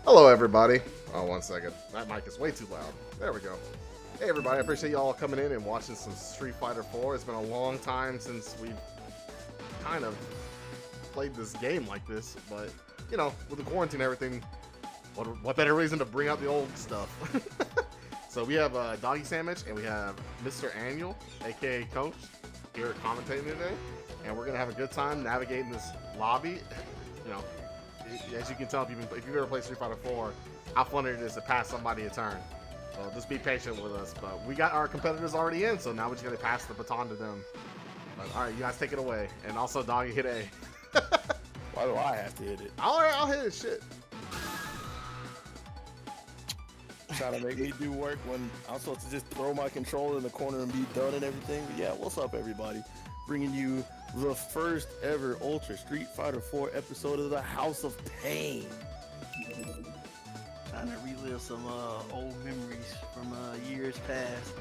Hello, everybody. Oh, 1 second. That mic is way too loud. There we go. Hey, everybody. I appreciate you all coming in and watching some Street Fighter 4. It's been a long time since we've kind of played this game like this, but, you know, with the quarantine and everything, what better reason to bring out the old stuff? So we have Doggy Sandwich and we have Mr. Annual, aka Coach, here commentating today, and we're gonna have a good time navigating this lobby. You know, as you can tell, if you've ever played Street Fighter 4, how fun it is to pass somebody a turn. So just be patient with us. But we got our competitors already in, so now we're just gonna pass the baton to them. But, all right, you guys take it away, and also Doggy hit A. Why do I have to hit it? All right, I'll hit it. Shit. Trying to make me do work when I'm supposed to just throw my controller in the corner and be done and everything. But yeah, what's up, everybody? Bringing you the first ever Ultra Street Fighter 4 episode of the House of Pain. Trying to relive some old memories from years past.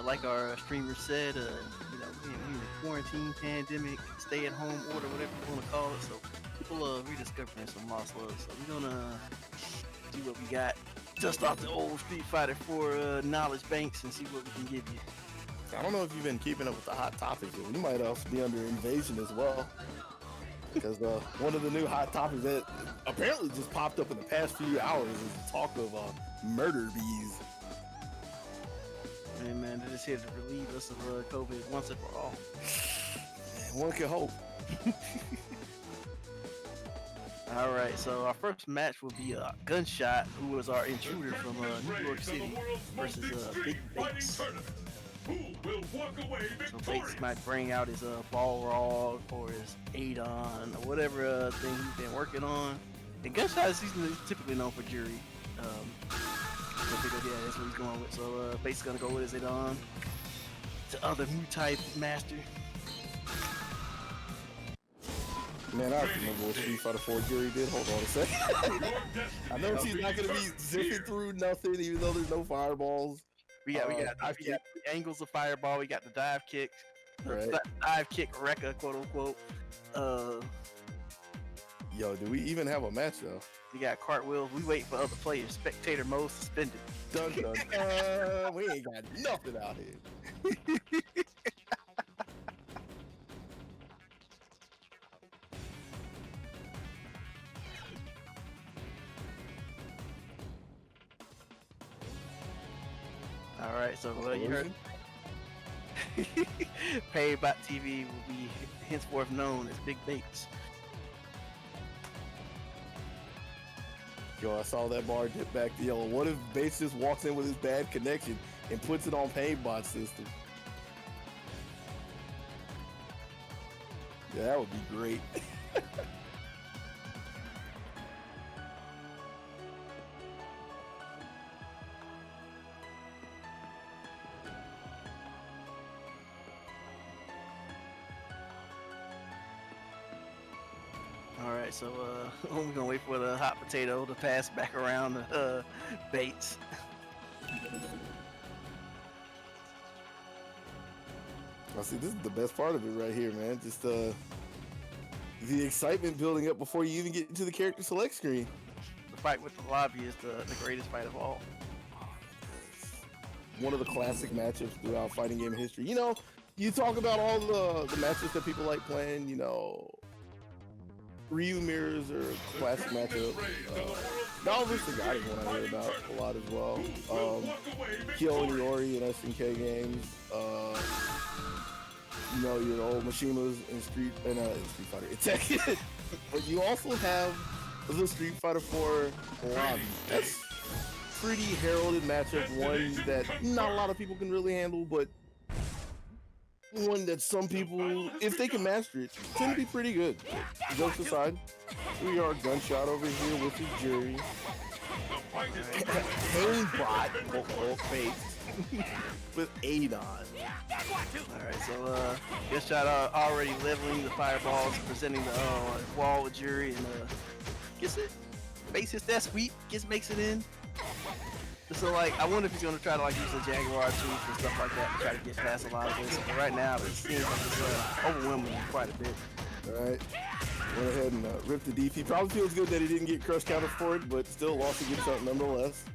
Like our streamer said, you know, we in the quarantine, pandemic, stay-at-home order, whatever you want to call it. So people are rediscovering some lost love. So we're gonna see what we got just off the old Street Fighter 4 knowledge banks and see what we can give you. I don't know if you've been keeping up with the hot topics, but we might also be under invasion as well. Because one of the new hot topics that apparently just popped up in the past few hours is the talk of murder bees. Hey man, they're just here to relieve us of COVID once and for all. One can hope. All right, so our first match will be Gunshot, who was our intruder from New York City, versus Big Bates. So Bates might bring out his Balrog or his Adon or whatever thing he's been working on. And Gunshot is typically known for Jury. So that's what he's going with. So Bates is gonna go with his Adon. To other new type master. Man, I remember what Street Fighter 4 Jury did. Hold on a second. I know she's not going to be zipping through nothing, even though there's no fireballs. We got angles of fireball. We got the dive kick, right. Dive kick Rekka, quote unquote. Yo, do we even have a match though? We got cartwheels. We wait for other players. Spectator mode suspended. Dun dun. We ain't got nothing out here. Alright, so you heard Pay.TV will be henceforth known as Big Bates. Yo, I saw that bar dip back to yellow. What if Bates just walks in with his bad connection and puts it on Paybot system? Yeah, that would be great. Alright, so we're gonna wait for the hot potato to pass back around the Bates. I see, this is the best part of it right here, man. Just the excitement building up before you even get into the character select screen. The fight with the lobby is the greatest fight of all. One of the classic matchups throughout fighting game history. You know, you talk about all the matches that people like playing, you know, Ryu Mirrors are a classic matchup. Valve vs. the God is one I hear about a lot as well. Kyo and Iori and SNK games. You know, your old Mishimas in Street Fighter. It's Tekken. But you also have the Street Fighter 4 lobby. That's pretty heralded matchup, one that not a lot of people can really handle, but one that some people, if they can master it, tend to be pretty good. Jokes aside, we are Gunshot over here with his Jury. Painbot, face with Adon. Alright, so Gunshot already leveling the fireballs, presenting the wall with Jury, and gets it. Base hits that sweep, makes it in. So like, I wonder if he's gonna try to like use the Jaguar tooth and stuff like that to try to get past a lot of this. But right now, it seems like it's overwhelming quite a bit. All right. Went ahead and ripped the DP. Probably feels good that he didn't get crush counter for it, but still lost a good chunk nonetheless.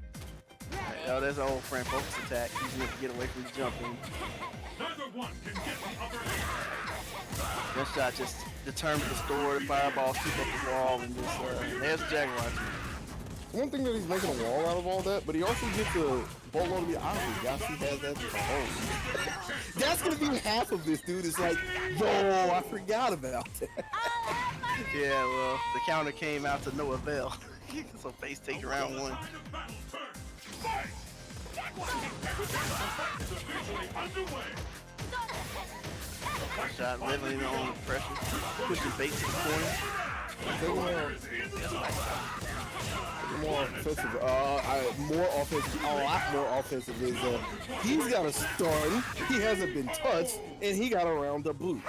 Oh, that's an old friend focus attack. He's going to get away from the jumping. Neither one can get the upper hand. That shot just determined to store the fireball, keep up the wall, and just there's the Jaguar. One thing that he's making a wall out of all that, but he also gets a boatload of the honestly. Yassi has that to home. That's gonna be half of this, dude. It's like, yo, I forgot about that. Yeah, well, the counter came out to no avail. So face takes round one. Shot leveling on the pressure, pushing bait to the corner. More offensive, a lot more offensive is he's got a stun, he hasn't been touched, and he got around the boot.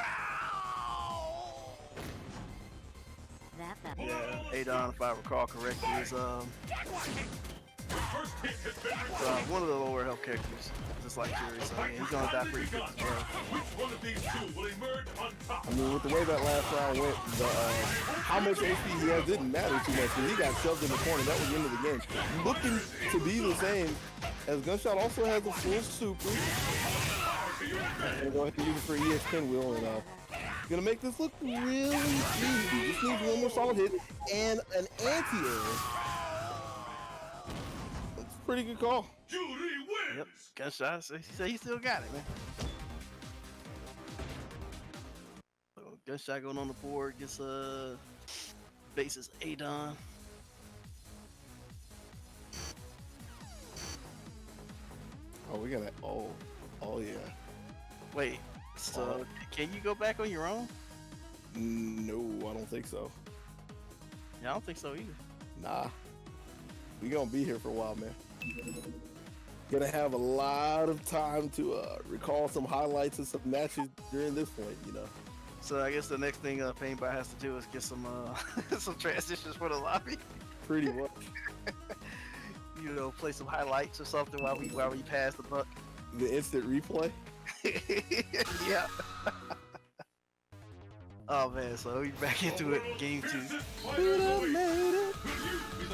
Yeah, Adon, if I recall correctly, is one of the lower health characters, just like Jerry, so yeah, he's gonna die pretty quick as well. I mean, with the way that last round went, how much HP he has didn't matter too much, because he got shoved in the corner. That was the end of the game. Looking to be the same, as Gunshot also has a full super. And go ahead and use it for EX10 wheel, and gonna make this look really easy. Just needs one more solid hit and an anti-air. That's a pretty good call. Yep, Gunshot, he said he still got it, man. So, Gunshot going on the board, gets bases Adon. Oh, we got that. Oh yeah. Wait, so can you go back on your own? No, I don't think so. Yeah, I don't think so either. Nah. We gonna be here for a while, man. Gonna have a lot of time to recall some highlights of some matches during this point, you know. So I guess the next thing Paintball has to do is get some some transitions for the lobby. Pretty much. You know, play some highlights or something while we pass the buck. The instant replay. Yeah. Oh man, so we back into it, game 2.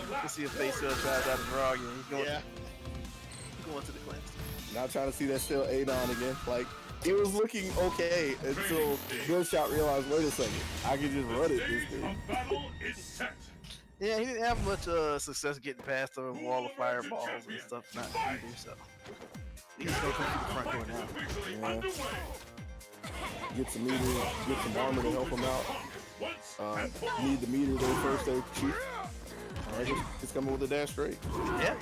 Let's see if Face tries out of draw again. He's going, going to the cleanse. Now trying to see that still Adon again. Like, it was looking okay until Gunshot realized, wait a second, I can just run it this thing. Yeah, he didn't have much success getting past the wall of fireballs and stuff, not either, so he's gonna come to the front door now. Yeah. Get some meter, get some armor to help him out. Need the meter there first there, Chief. Alright, he's coming with a dash straight. Yeah.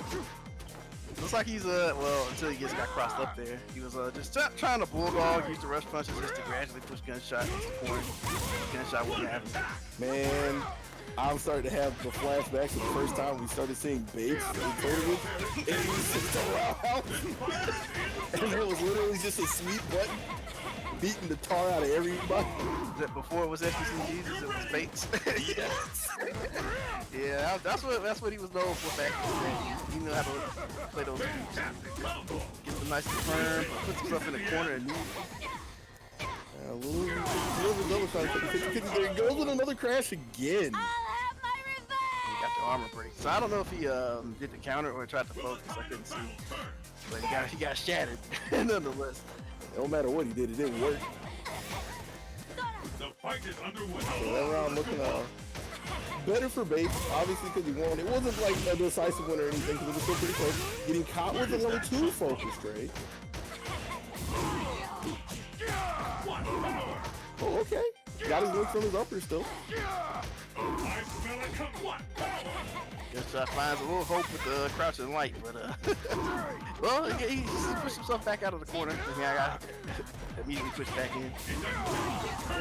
Looks like he's well, until he got crossed up there. He was just trying to bulldog, use the rush punches just to gradually push Gunshot into the corner. Gunshot wouldn't have him. Man, I'm starting to have the flashbacks of the first time we started seeing baits in tournaments. And it was just around. And there was literally just a sweet button beating the tar out of everybody. Before it was FTC Jesus, it was Bates. Yes. Yeah, that's what he was known for back in the day. He knew how to play those moves. Gets them nice and firm, puts himself in the corner and moves. A little double shot, 50-50 there. Goes with another crash again. He got the armor break. So I don't know if he did the counter or tried to focus. I couldn't see. But he got shattered nonetheless. No matter what he did, it didn't work. The fight is underway. So that round looking better for Bates, obviously because he won. It wasn't like a decisive win or anything because it was still pretty close. Getting caught with a level 2 focus trade. Oh, okay. Got his link from his upper still. Guess finds a little hope with the crouching light, but well, he pushed himself back out of the corner. And I got immediately pushed back in.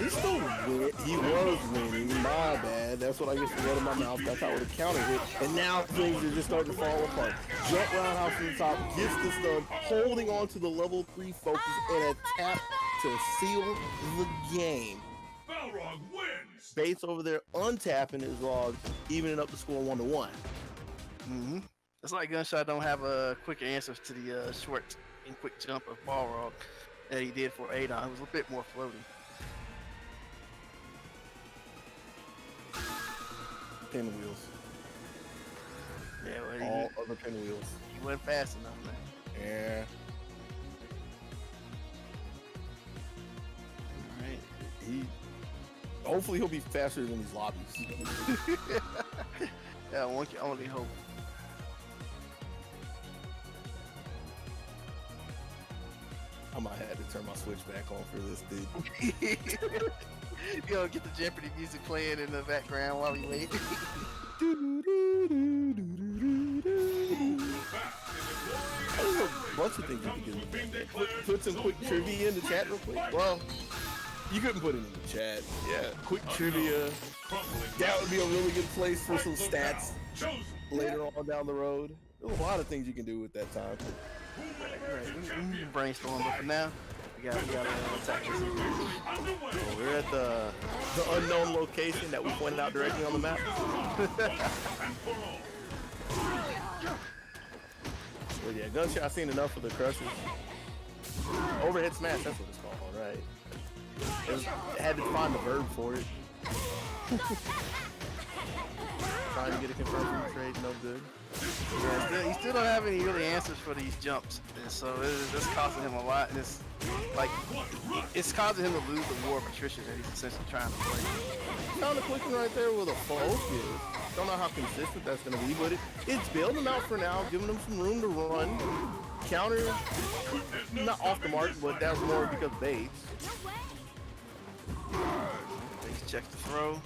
He's still winning. He was winning. My bad. That's what I get from out of my mouth. That's how it would have countered it. And now things are just starting to fall apart. Jump roundhouse from the top, gets the stun, holding on to the level 3 focus, and a tap to seal the game. Balrog wins. Bates over there untapping his log, evening up the score 1-1. Mm-hmm. It's like Gunshot don't have a quick answer to the short and quick jump of Balrog that he did for Adon. It was a bit more floating. pinwheels. Yeah, well, All other pinwheels. he wasn't fast enough, man. Yeah. All right. Hopefully he'll be faster than these lobbies. Yeah, one can only hope. I might have to turn my switch back on for this dude. You know, get the Jeopardy music playing in the background while we wait. There's a bunch of things you can do with that. Put some quick trivia in the chat real quick. Well, you couldn't put it in the chat. Yeah, quick trivia. That would be a really good place for some stats later on down the road. There's a lot of things you can do with that time. Right. We can brainstorm, but for now, we gotta attack this. So we're at the unknown location that we pointed out directly on the map. Well, yeah, gunshot. I've seen enough of the crushers. Overhead smash. That's what it's called, right? It had to find the verb for it. Trying to get it confirmed from the trade, no good. Yeah, he still don't have any really answers for these jumps, and so it's costing him a lot. And it's causing him to lose the war of attrition that he's essentially trying to play. Found a clicking right there with a focus. Don't know how consistent that's going to be, but it's bailing him out for now, giving him some room to run. Counter, not off the mark, but that's more because Bates. Bates checks the throw.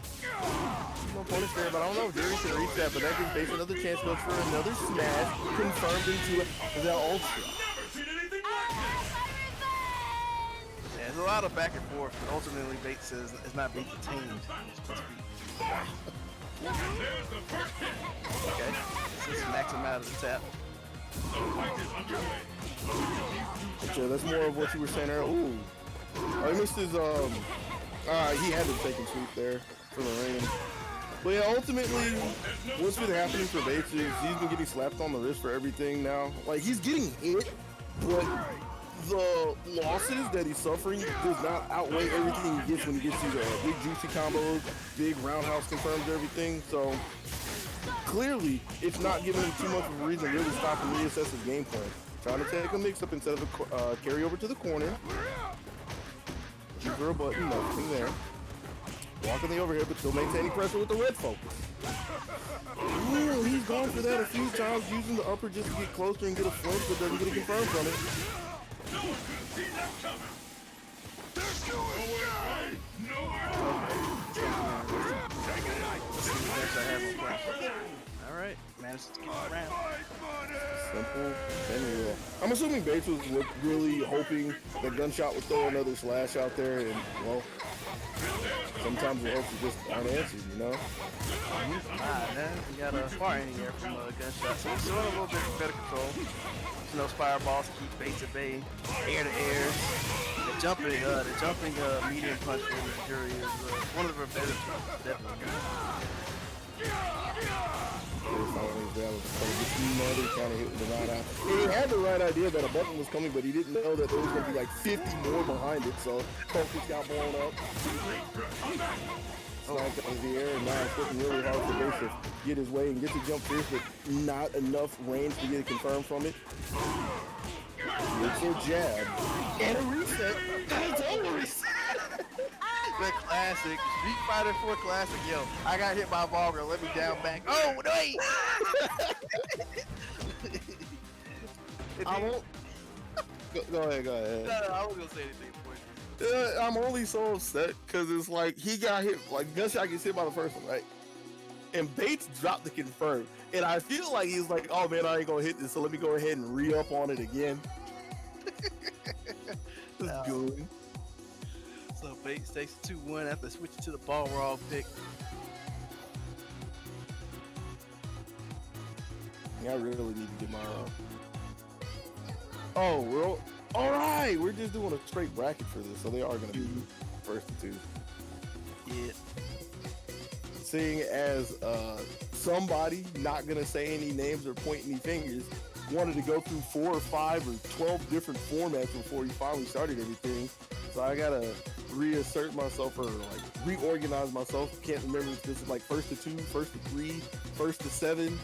No punish there, but I don't know if Jerry can reach that, but that gives Bates another chance, goes for another smash, confirmed into the ultra. Yeah, there's a lot of back and forth, but ultimately Bates says it's not being detained. It's supposed to be. Okay, let's max him out of the tap. So that's more of what you were saying earlier. Ooh. Oh, he missed his, he had to take him sweep there for the rain. But yeah, ultimately, what's been happening for Bates is he's been getting slapped on the wrist for everything now. Like, he's getting hit, but the losses that he's suffering does not outweigh everything he gets when he gets these big juicy combos, big roundhouse confirms everything. So clearly, it's not giving him too much of a reason to really stop and reassess his game plan. Trying to take a mix-up instead of a carry over to the corner. Give her a button, nothing there. Walking the overhead, but still maintaining pressure with the red focus. Ooh, he's gone for that a few times, using the upper just to get closer and get a flinch, but doesn't get a confirm from it. Alright, managed to get around. Simple, pinwheel. I'm assuming Bates was really hoping that Gunshot would throw another slash out there, and, well, sometimes the hopes are just unanswered, you know? We got a far in here from Gunshot, so he's doing a little bit better control. You know, fireballs to keep Bates at bay, air to air. The jumping medium punch from the jury is one of the better ones, definitely. Another kind of hit with the right eye. And he had the right idea that a button was coming, but he didn't know that there was going to be like 50 more behind it, so focus got blown up. Snapped out of the air, and now it's looking really hard for Bates to get his way and get the jump fierce, but not enough range to get it confirmed from it. It's a jab. And a reset. It's a reset. The classic, Street Fighter 4 classic, yo. I got hit by a ball girl, let me down back. Oh, wait! I won't. Go ahead. No, I wasn't gonna say anything for you. I'm only so upset because it's like he got hit, like Gunshot gets hit by the first one, right? And Bates dropped the confirm. And I feel like he's like, oh man, I ain't gonna hit this, so let me go ahead and re-up on it again. Just good. So Bates takes 2-1 after switching to the ball raw pick. I really need to get my oh, we're all right. We're just doing a straight bracket for this, so they are gonna be first and two. Yeah. Seeing as somebody, not gonna say any names or point any fingers, wanted to go through 4 or 5 or 12 different formats before he finally started everything. So I gotta reassert myself or like reorganize myself. Can't remember if this is like first to 2, first to 3, first to 7.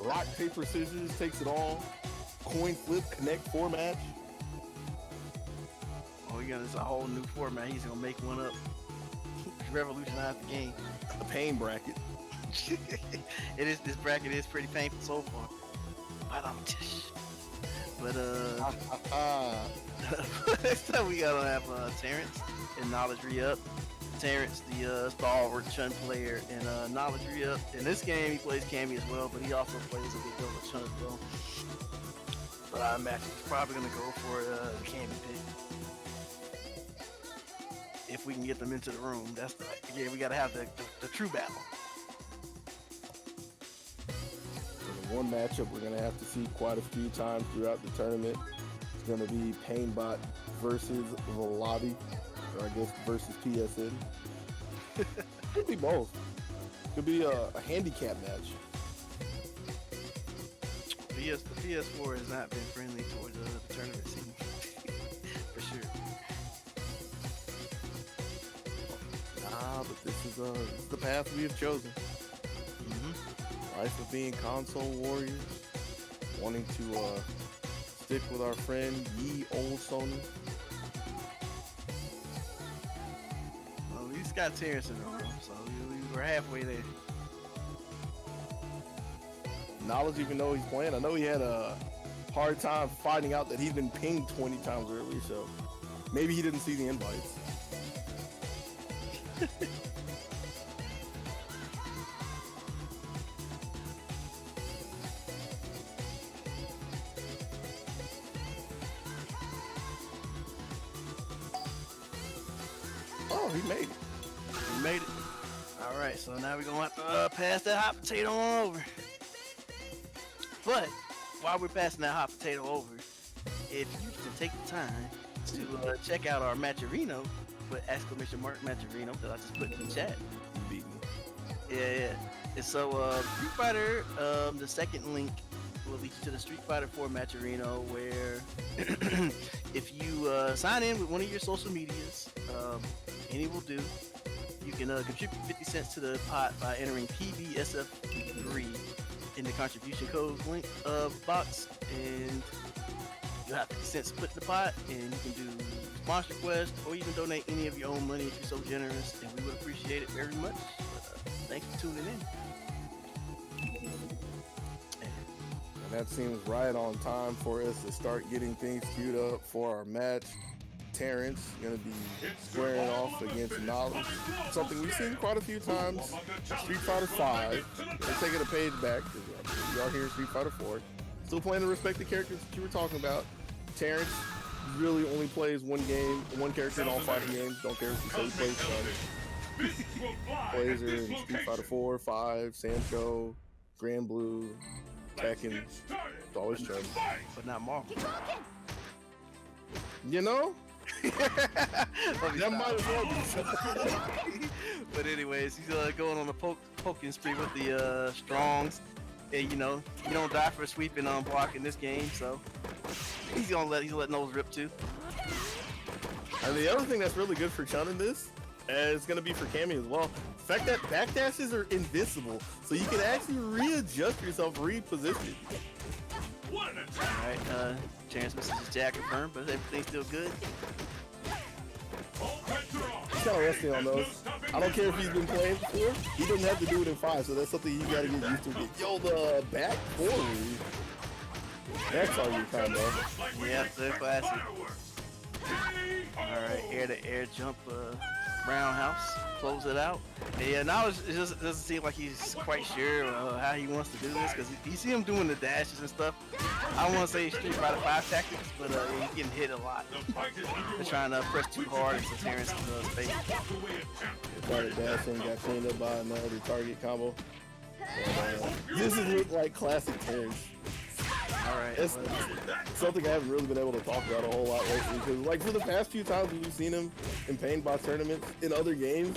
Rock, paper, scissors takes it all. Coin flip, connect 4 match. Oh, yeah, it's a whole new format. He's gonna make one up. Revolutionize the game. A pain bracket. It is. This bracket is pretty painful so far. But next time we gotta have Terrence and Knowledge re-up. Terrence, the stalwart Chun player, and Knowledge re-up. In this game, he plays Cammy as well, but he also plays a big deal with Chun as well. But I imagine he's probably gonna go for the Cammy pick. If we can get them into the room, that's yeah. We gotta have the true battle. One matchup we're gonna have to see quite a few times throughout the tournament. It's gonna be Painbot versus Volati, or I guess versus PSN. Could be both. Could be a handicap match. The PS4 has not been friendly towards the tournament scene, for sure. But this is the path we have chosen. Life of being console warriors, wanting to stick with our friend Ye Old Sony. Well, we just got Terrence in the room, so we're halfway there. Knowledge, even though he's playing, I know he had a hard time finding out that he's been pinged 20 times earlier, so maybe he didn't see the invites. Oh, he made it. We made it. All right, so now we're gonna have to pass that hot potato on over. But while we're passing that hot potato over, if you can take the time to check out our Matcherino with exclamation mark Matcherino that I just put in the chat. You beat me. Yeah. And so Street Fighter, the second link will lead you to the Street Fighter 4 Matcherino, where if you sign in with one of your social medias, any will do. You can contribute 50 cents to the pot by entering PBSF3 in the contribution code link box, and you'll have 50 cents to put in the pot, and you can do sponsor requests or even donate any of your own money if you're so generous, and we would appreciate it very much. But, thanks for tuning in. And that seems right on time for us to start getting things queued up for our match. Terrence gonna be squaring off against Knowledge, something we've seen quite a few times. Street Fighter 5. They're taking a page back. You are here in Street Fighter 4. Still playing the respective characters that you were talking about. Terrence really only plays one character in all fighting games. Don't care if he says he plays plays her in Street Fighter 4, 5, Sancho, Grand Blue, Tekken. It's always Chun. But not Marvel. You know? That might as well be. But anyways, he's going on a poking spree with the Strongs. And you know, you don't die for sweeping on block in this game, so he's letting those rip too. And the other thing that's really good for Chun in this, is gonna be for Cammy as well. The fact that backdashes are invisible, so you can actually readjust yourself, reposition. Alright, chance misses his jack confirmed, but everything's still good. He's kind of resting on those. I don't care if he's been playing before, he doesn't have to do it in 5, so that's something you gotta get used to. Yo, the back forward. That's all your combo. Yeah, the classic. Alright, air to air jump, roundhouse, close it out. And yeah, now it just doesn't seem like he's quite sure how he wants to do this, because you see him doing the dashes and stuff. I don't want to say Street Fighter 5 tactics, but he's getting hit a lot. They're trying to press too hard into Terrence's face. Started dashing, got cleaned up by another target combo. This is like classic Terrence. Alright. It's something I haven't really been able to talk about a whole lot lately, because like for the past few times we've seen him in Paintbot tournaments in other games,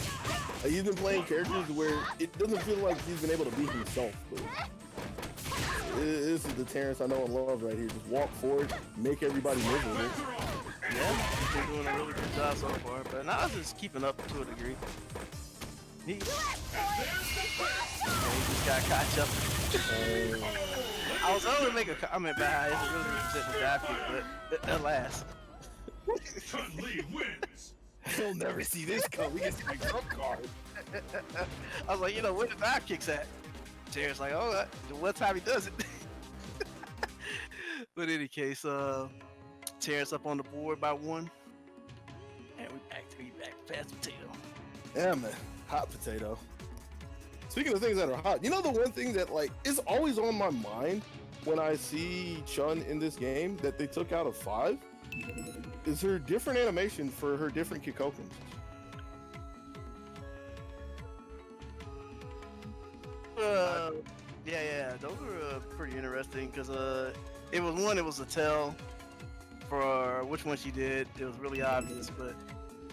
he's been playing characters where it doesn't feel like he's been able to be himself. But this is the Terrence I know and love right here. Just walk forward, make everybody miserable. Yeah, he's been doing a really good job so far, but now I'm just keeping up to a degree. He just got caught jumping. I was going to make a comment about how it's really representing the dive kick, but alas. Chun-Li wins. He'll never see this come. We get to the trump card. I was like, you know, where the dive kicks at? Jared's like, oh, what time he does it? But in any case, Terrence up on the board by 1. And we back to fast potato. Yeah, man. Hot potato. Speaking of things that are hot, you know the one thing that like is always on my mind when I see Chun in this game that they took out of 5 is her different animation for her different Kikokens. Yeah, those were pretty interesting because it was a tell for which one she did. It was really obvious, but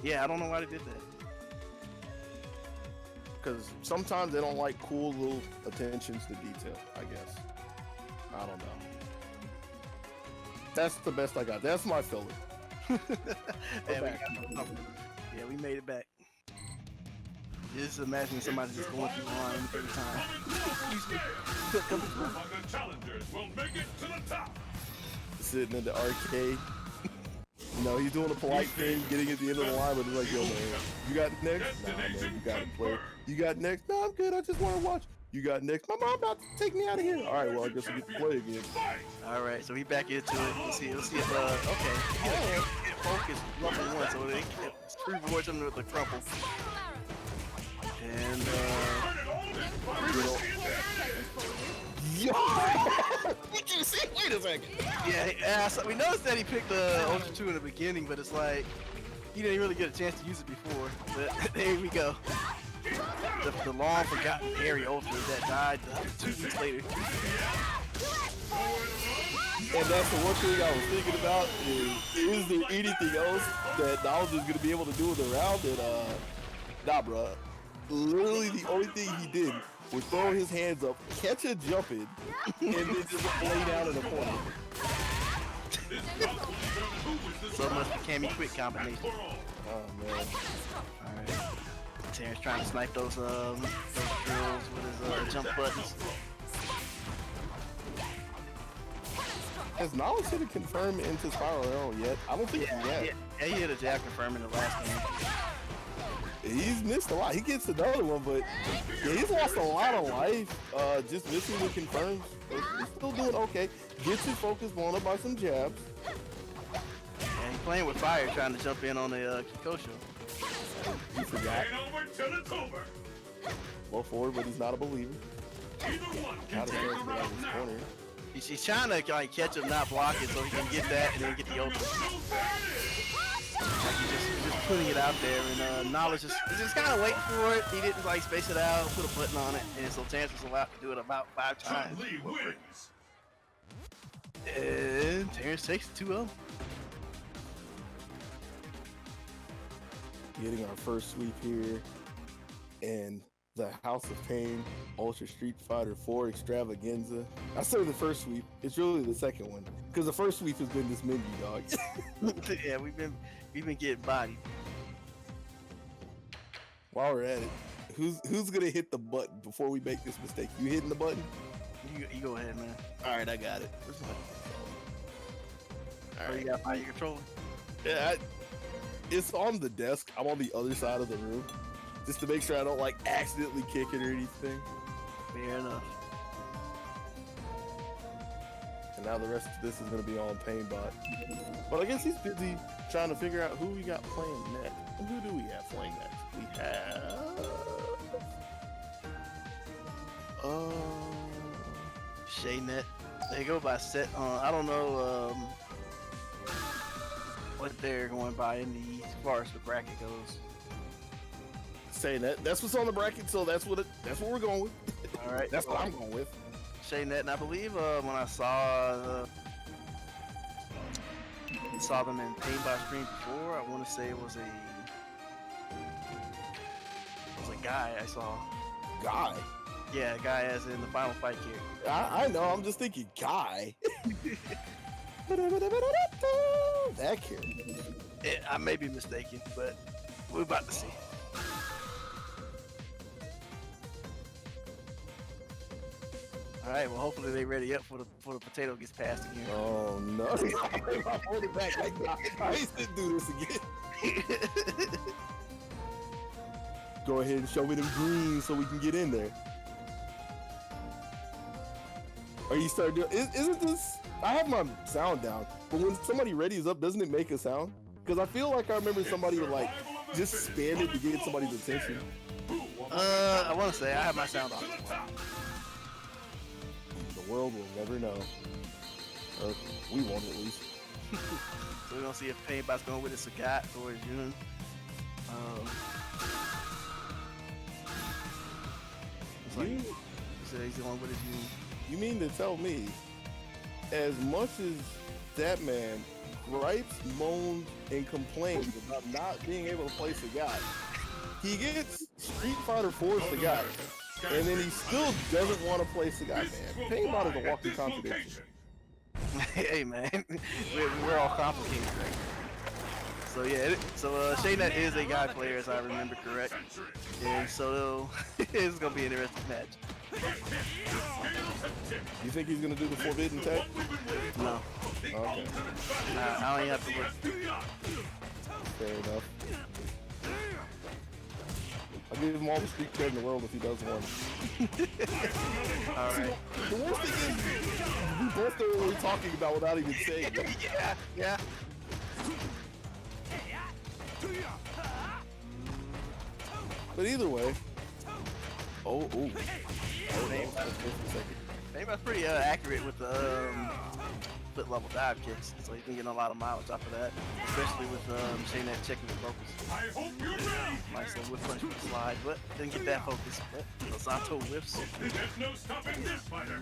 yeah, I don't know why they did that. Because sometimes they don't like cool little attentions to detail, I guess. I don't know. That's the best I got. That's my filler. We made it back. Just imagine somebody just going through line every time. But the challengers will make it to the top. Sitting in the arcade. You know, he's doing a polite thing, getting at the end of the line, but he's like, yo, man, you got next? Nah, man, you got to play. You got next? No, I'm good. I just want to watch. You got next? My mom about to take me out of here. All right, well, I guess we get to play again. All right, so we back into it. Let's see if, okay. Get focus, level 1, so they get 3 rewards under the crumple. And, Yo! Did you see? Wait a second. yeah, so we noticed that he picked the Ultra 2 in the beginning, but it's like, he didn't really get a chance to use it before. But there we go. The long forgotten Harry Ultra that died 2 weeks later. And that's the one thing I was thinking about is there anything else that Knowledge is going to be able to do in the round? And, nah, bruh. Literally the only thing he did was throw his hands up, catch a jump in, and then just lay down in the corner. So much for Cammy quick combination. Oh, man. Alright. Terrence trying to snipe those drills with his jump buttons. Has Knowledge hit a confirm into Spiral Arrow yet? I don't think he yet. Yeah, he hit a jab confirm in the last game. He's missed a lot. He gets another one, but yeah, he's lost a lot of life. Just missing the confirms. But he's still doing okay. Gets his focus blown up by some jabs. And he's playing with fire, trying to jump in on the Kikosho. You forgot. Over till it's over. Low forward, but he's not a believer. Either one can Not a take chance the to get out round of his now. corner. He's trying to like catch him, not block it, so he can get that and then get the ultra. Like he's just putting it out there, and Knowledge he's just kind of waiting for it. He didn't like space it out, put a button on it, and so Terrence was allowed to do it about 5 times. Chun-Li wins. And Terrence takes 2-0. Getting our first sweep here. And the House of Pain Ultra Street Fighter 4 Extravaganza. I say the first sweep. It's really the second one. Because the first sweep has been this Mingy, dog. Yeah, we've been getting bodied. While we're at it, who's gonna hit the button before we make this mistake? You hitting the button? You go ahead, man. All right, I got it. All right, you got fire controller. Yeah, it's on the desk. I'm on the other side of the room, just to make sure I don't like accidentally kick it or anything. Fair enough. And now the rest of this is gonna be on Painbot. But I guess he's busy trying to figure out who we got playing next. And who do we have playing next? We have Shaynet. They go by set. I don't know what they're going by in the as far as the bracket goes. saying that's what's on the bracket, so that's what we're going with. All right, That's what I'm going with. Shaynet, and I believe when I saw them in Paintbot stream before, I want to say it was a guy I saw. Guy. Yeah, a guy as in the Final Fight character. I know. I'm just thinking guy. That character. I may be mistaken, but we're about to see. All right. Well, hopefully they ready up for the potato gets passed again. Oh no! I hold it back. I ain't to do this again. Go ahead and show me them greens so we can get in there. Or you start doing? Isn't this? I have my sound down, but when somebody readies up, doesn't it make a sound? Because I feel like I remember somebody would like just spam it to get somebody's attention. I want to say I have my sound on. The world will never know. Or we won't at least. So we're gonna see if Paintbot's going with his Sagat or his Yun. It's like, he said he's going with his Yun. You mean to tell me, as much as that man gripes, moans, and complains about not being able to play Sagat, he gets Street Fighter 4 Sagat, and then he still doesn't want to play Sagat, man. Paintbot is a walking contradiction. Hey man, we're all complicated, right? So yeah, Shaynet is a guy player, as I remember correct, and so it's gonna be an interesting match. You think he's gonna do the forbidden tech? No. Okay. I don't even have to look. Fair enough. I'll give him all the street cred in the world if he does one. Alright. The worst thing is, we both know what we're talking about without even saying it. Yeah. But either way. Oh. Paintbot's pretty accurate with the foot level dive kicks, so you can get a lot of mileage off of that, especially with Shaynet checking the focus. I hope you're ready. Nice little whip punch with the slide, but didn't get that focus. But Zato whiffs. There's no stopping this fighter.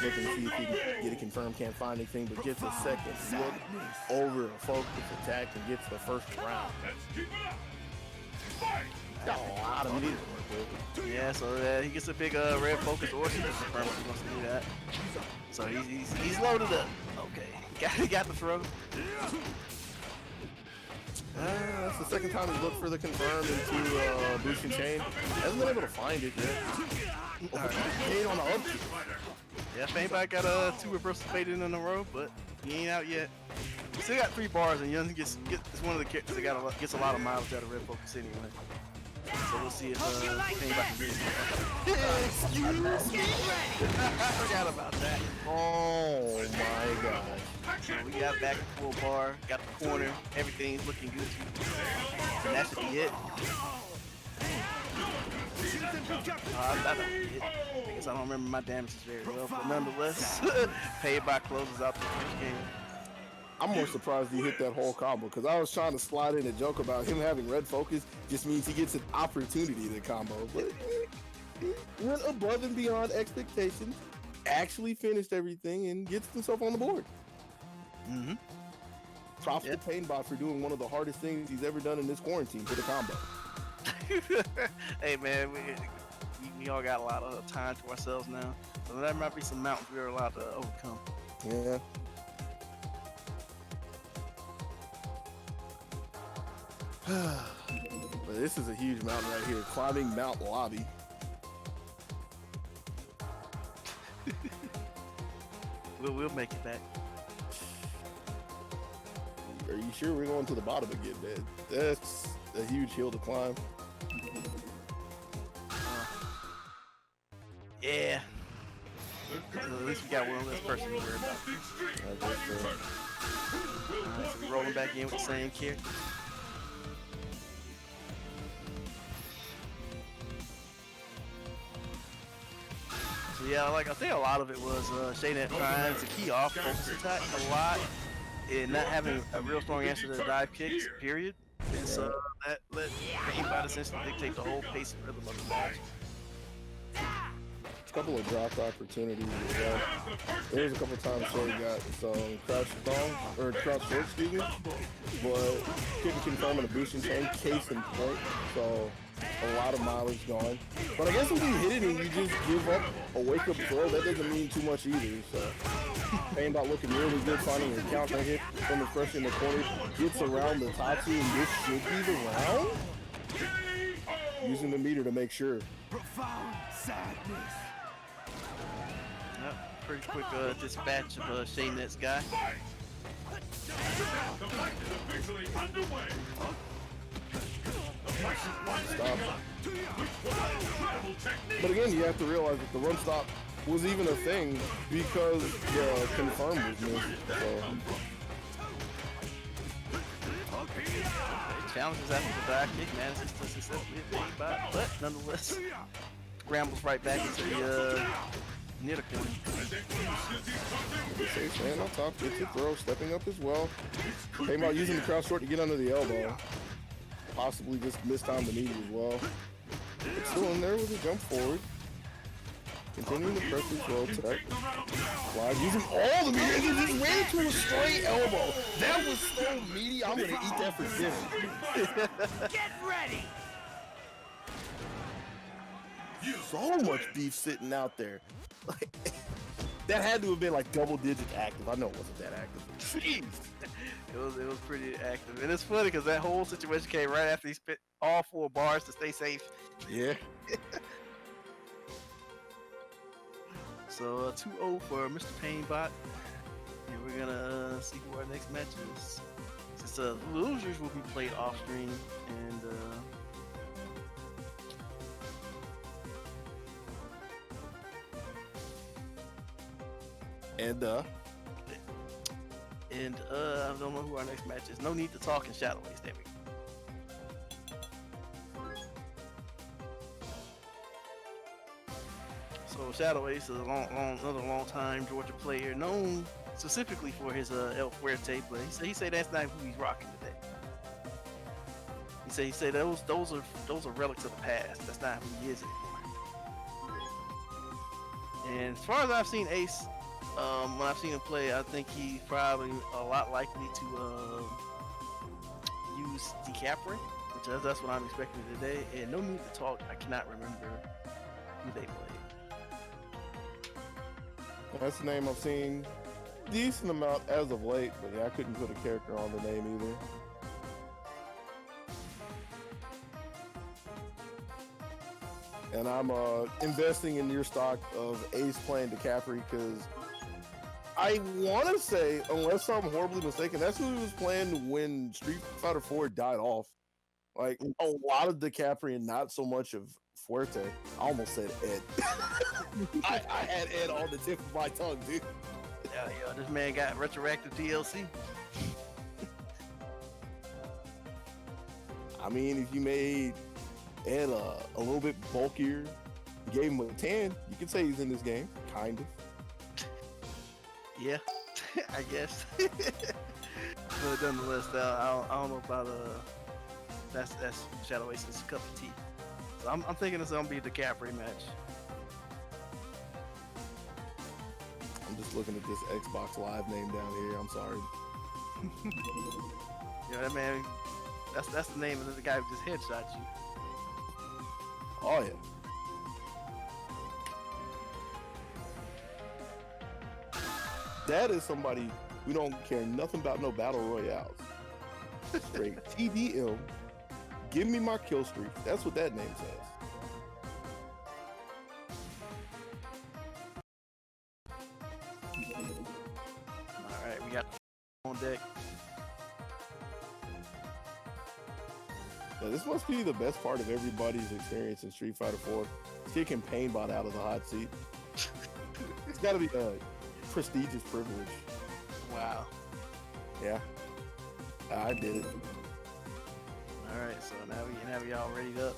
Looking to see if he can get it confirmed, can't find anything, but gets a second look over a focus attack and gets the first round. Let's keep it up. Fight. Got a lot of meat to work with. Yeah, so he gets a big red focus or he just confirms he wants to do that. So he's loaded up. Okay, he got the throw. That's the second time he's looked for the confirmed into boosting chain. Hasn't been able to find it yet. Chain on the up. Yeah, Paintbot got 2 reversal faded in a row, but he ain't out yet. Still got 3 bars, and Young gets one of the characters that gets a lot of mileage out of red focus anyway. So we'll see if Paintbot can get it. Excuse me. I forgot about that. Oh my god. So we got back to full bar, got the corner, everything's looking good. And that should be it. That'll be it. I guess I don't remember my damages very well, but nonetheless, Paintbot closes out the first game. I'm more surprised he hit that whole combo because I was trying to slide in a joke about him having red focus just means he gets an opportunity to combo. But he went above and beyond expectations, actually finished everything, and gets himself on the board. Mm-hmm. Props to Paintbot for doing one of the hardest things he's ever done in this quarantine, hit a combo. Hey man, we all got a lot of time to ourselves now, so there might be some mountains we're allowed to overcome. Yeah. But this is a huge mountain right here, climbing Mount Lobby. We'll make it back. Are you sure we're going to the bottom again, man? That's a huge hill to climb. Yeah. At least we got one less person to worry about. Alright, so we're rolling back in with the same character. So yeah, like I think a lot of it was Shaynet trying to key off focus attack a lot and not having a real strong answer to the dive kicks, period. And so that let Paintbot essentially dictate the whole pace and rhythm of the match. A couple of dropped opportunities as well. There was a couple times where he got some crouch short, excuse me, but couldn't confirm on a boosting chain, case in point. So a lot of mileage gone. But I guess if you hit it and you just give up a wake-up throw, that doesn't mean too much either. So, Painbot looking really good, finding a counter hit from the pressure in the corner. Gets around the Tatsu, and this should be the round. Using the meter to make sure. Profound sadness. Yep, pretty quick dispatch of Shane Net's guy. The fight is officially underway. Stop. But again, you have to realize that the run stop was even a thing because the confirm was missed. So. Challenges after the back kick, manages to successfully evade by, but nonetheless, scrambles right back into the near the corner. Okay, staying on top, gets your throw, stepping up as well. Painbot using the crouch short to get under the elbow. Possibly just mistimed the knee as well. But still in there with a jump forward. Continuing the pressure as well today. Slide using all the meter and then just ran into a straight elbow. That was so meaty, I'm gonna eat that for dinner. Get ready. So much beef sitting out there. Like, that had to have been like double digits active. I know it wasn't that active. Jeez. It was pretty active, and it's funny because that whole situation came right after he spit all 4 bars to stay safe. Yeah. So 2-0 for Mr. Painbot, and we're gonna see who our next match is. Since the losers will be played off stream, and I don't know who our next match is. No need to talk in Shadow Ways. There we go. So Shadow Ace is another long-time Georgia player, known specifically for his El Fuerte play. He said that's not who he's rocking today. He said those are relics of the past. That's not who he is anymore. And as far as I've seen Ace, when I've seen him play, I think he's probably a lot likely to use DiCaprio, which that's what I'm expecting today. And no need to talk. I cannot remember who they played. That's the name I've seen decent amount as of late, but yeah, I couldn't put a character on the name either. And I'm investing in your stock of Ace playing DiCaprio because I want to say, unless I'm horribly mistaken, that's who he was playing when Street Fighter 4 died off. Like a lot of DiCaprio, not so much of Fuerte. I almost said Ed. I had Ed on the tip of my tongue, dude. Yeah, this man got retroactive DLC. I mean, if you made Ed a little bit bulkier, gave him a 10, you could say he's in this game, kind of. Yeah, I guess. But nonetheless, I don't know about that's Shadow Ace's cup of tea. So I'm thinking it's gonna be the DiCaprio match. I'm just looking at this Xbox Live name down here. I'm sorry. Yeah, that man. That's the name of the guy who just headshot you. Oh yeah. That is somebody who don't care nothing about no battle royales. Straight TDM. Give me my kill streak. That's what that name says. All right, we got on deck. Now, this must be the best part of everybody's experience in Street Fighter 4. Kicking Painbot out of the hot seat. It's got to be a prestigious privilege. Wow. Yeah, I did it. All right, so now we all readied up.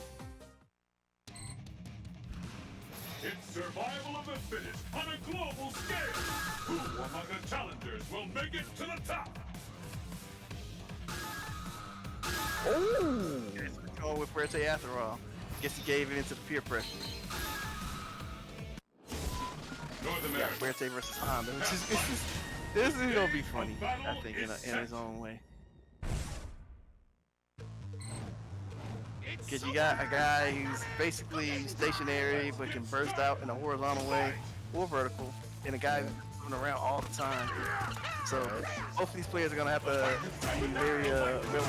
It's survival of the fittest on a global scale. Who among the challengers will make it to the top? Oh! Going with Fuerte after all. Guess he gave it into the peer pressure. North Yeah, America. Fuerte versus Honda, which is this is gonna be funny. I think in his own way. It's Because you got a guy who's basically stationary but can burst out in a horizontal way or vertical, and a guy who's moving around all the time. So both of these players are gonna have to be very aware of their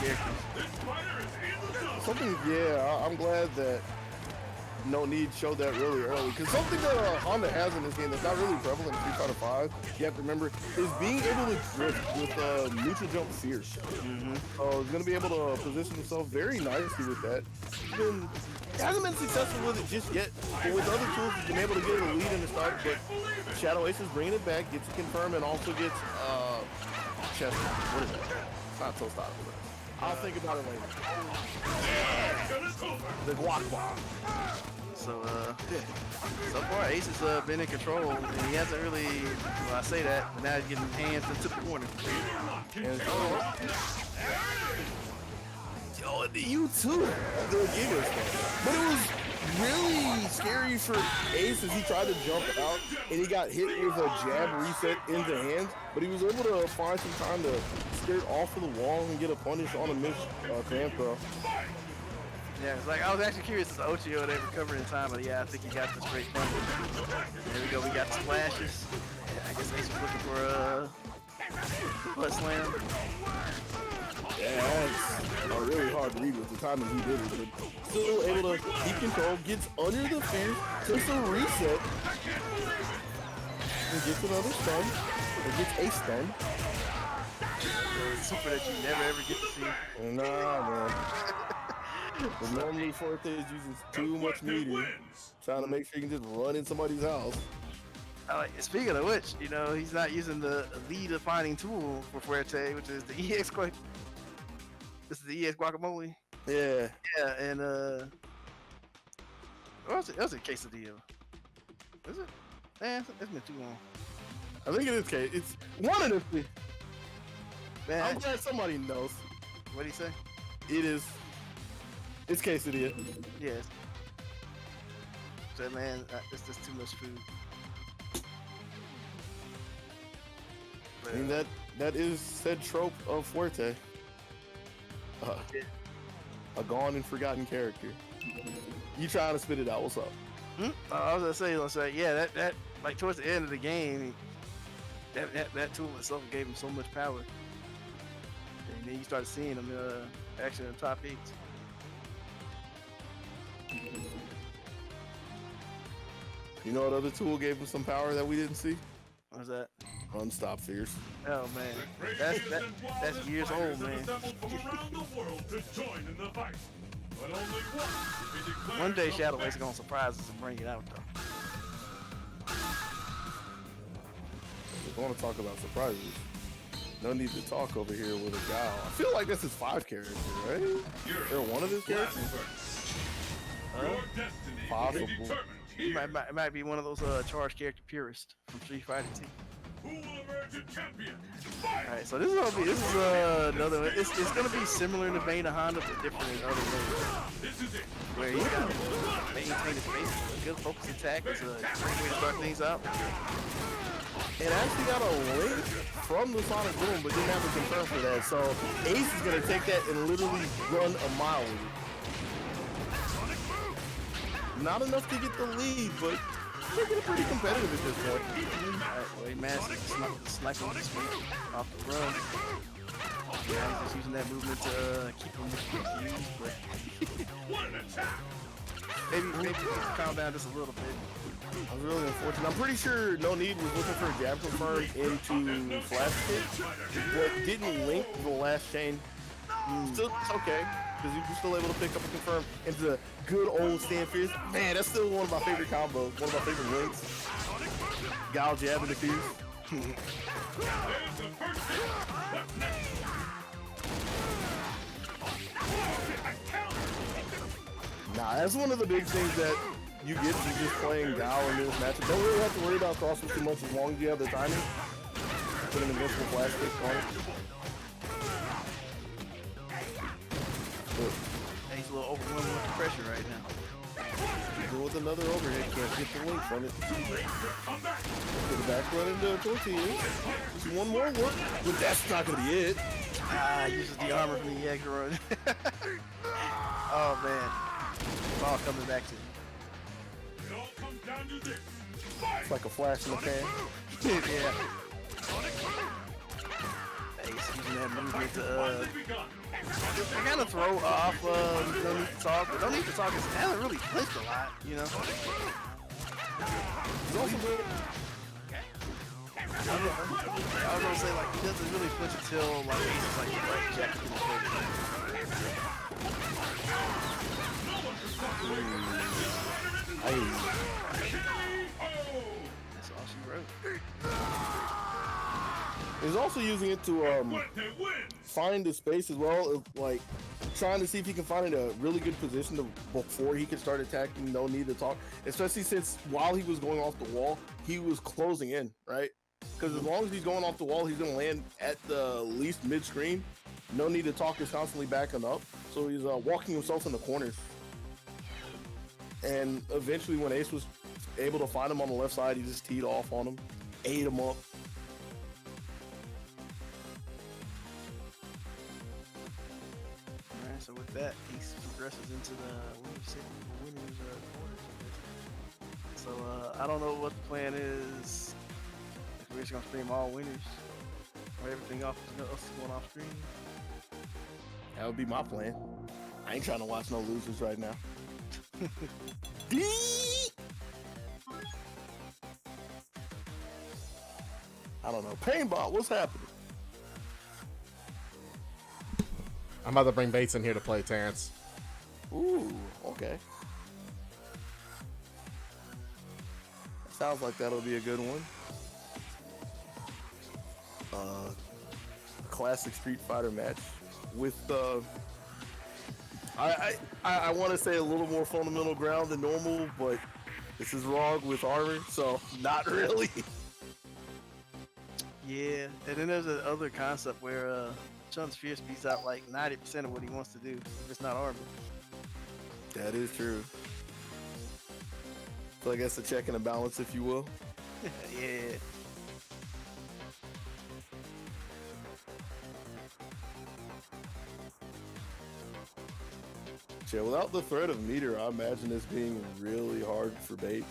characters. Something, yeah, I'm glad that No Need showed that really early. Because something that Honda has in this game that's not really prevalent in Street Fighter 5, you have to remember, is being able to drift with neutral jump fierce. So he's going to be able to position himself very nicely with that. He hasn't been successful with it just yet, but with other tools, he's been able to get a lead in the start. But Shadow Ace is bringing it back, gets it confirmed, and also gets chest. What is it? It's not so stoppable. I'll think about it later. The guac bomb. So, so far Ace has been in control, and he hasn't really, well, I say that, but now he's getting hands into the corner. And oh, you too. The Gigas. But it was really scary for Ace as he tried to jump out, and he got hit with a jab reset into hands, but he was able to find some time to skirt off of the wall and get a punish on a missed command throw. Yeah, it's like I was actually curious as to Ochio they recovered in time, but yeah, I think he got the straight punch. There we go, we got the splashes. Yeah, I guess Ace was looking for a butt slam. Yeah, that's a really hard read with the timing he did it, but still able to keep control, gets under the fear, takes a reset, and gets another stun, or gets a stun. Super that you never ever get to see. Nah, man. But normally Forte is using too much media, trying to make sure he can just run in somebody's house. Speaking of which, you know, he's not using the defining tool for Fuerte, which is the EX This is the EX Guacamole. Yeah. Yeah, and that was a quesadilla. Is it? Man, it's been too long. I think it is K. It's one of the three. Man, I'm glad somebody knows. what do you say? It is. It's quesadilla. Yes. So man, it's just too much food. I mean that is said trope of Fuerte. A gone and forgotten character. You trying to spit it out? What's up? I was gonna say, yeah, that like towards the end of the game, that tool itself gave him so much power, and then you started seeing him actually in the top 8. You know what other tool gave him some power that we didn't see? What was that? Unstop Fierce. Oh man, that's years old, man. One day Shadow Ace is gonna surprise us and bring it out though. If we want to talk about surprises, no need to talk over here with a gal. I feel like that's his 5 character, right? Or one of his characters? Possible. It might be one of those charged character purists from Street Fighter 2. Alright, so this is another one. It's gonna be similar in the vein of Honda, but different in other ways. Where you gotta maintain his base with a good focus attack is a great way to start things out. And actually got a link from the Sonic Boom, but didn't have to confirm for that. So Ace is gonna take that and literally run a mile with it. Not enough to get the lead, but making it pretty competitive at this point. Alright, well, he managed to snipe him off the run. Yeah, he's just using that movement to keep him confused, but maybe calm down just a little bit. I was really unfortunate. I'm pretty sure No Need was looking for a jab confirm into flash kick, but didn't link the last chain. Still, it's okay, because you were still able to pick up a confirm into the good old stand fierce. Man, that's still one of my favorite combos, one of my favorite links. Gal jab and defuse. Nah, that's one of the big things that you get from just playing Gal in this matchup. Don't really have to worry about crossing too much as long as you have the timing. Put an invincible flash kick on it. He's a little overwhelmed with the pressure right now. Go with another overhead, can't get the link from it. Get the back run into Tortillas. Just one more work, but that's not gonna be it. Ah, uses the armor from the EX run. Oh man, it's all coming back to me. It all comes down to this. It's like a flash in the pan. Yeah. Ace using that movement to kind of throw off. Don't need to talk, but don't need to talk. It hasn't really flinched a lot, you know. He's also good. I was gonna say like he doesn't really flinch until like Ace is like right jack in the shoulder. That's all she wrote. He's also using it to find the space as well, like trying to see if he can find a really good position before he can start attacking. No need to talk, especially since while he was going off the wall, he was closing in, right? Because as long as he's going off the wall, he's going to land at the least mid-screen. No need to talk is constantly backing up, so he's walking himself in the corners. And eventually when Ace was able to find him on the left side, he just teed off on him, ate him up. Alright, so with that, Ace progresses into the winners quarters. So I don't know what the plan is. If we're just gonna stream all winners, or everything else is going off screen. That would be my plan. I ain't trying to watch no losers right now. I don't know. Paintball, what's happening? I'm about to bring Bates in here to play Terrence. Ooh, okay. Sounds like that'll be a good one. Classic Street Fighter match with I want to say a little more fundamental ground than normal, but this is wrong with armor, so not really. Yeah, and then there's another concept where Chun's Fierce beats out like 90% of what he wants to do if it's not armor. That is true. So I guess a check and a balance, if you will. Yeah. Yeah, without the threat of meter, I imagine this being really hard for Bates.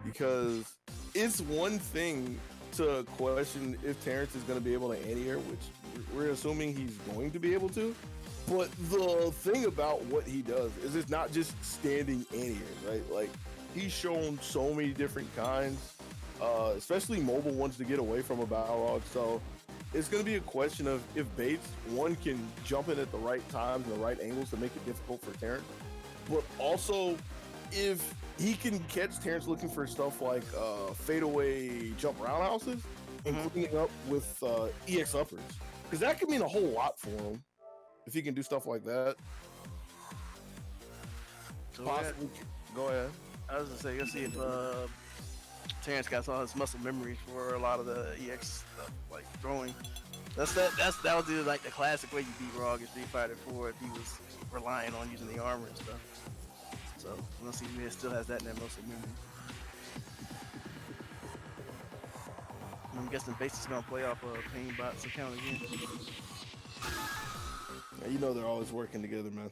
Because it's one thing to question if Terrence is going to be able to anti-air, which we're assuming he's going to be able to. But the thing about what he does is it's not just standing anti-air, right? Like, he's shown so many different kinds, especially mobile ones to get away from a Balrog. So it's going to be a question of if Bates, one, can jump in at the right times and the right angles to make it difficult for Terrence, but also if he can catch Terrence looking for stuff like fadeaway jump roundhouses and cleaning up with EX uppers. Because that could mean a whole lot for him if he can do stuff like that. So Possibly. Go ahead. I was gonna say, let's see if Terrence got all his muscle memories for a lot of the EX stuff, like throwing. That would be like the classic way you beat Rog in Street Fighter 4 if he was relying on using the armor and stuff. So we'll see if he still has that in that muscle memory. I'm guessing Bates is gonna play off Pain Bot's account again. Yeah, you know they're always working together, man.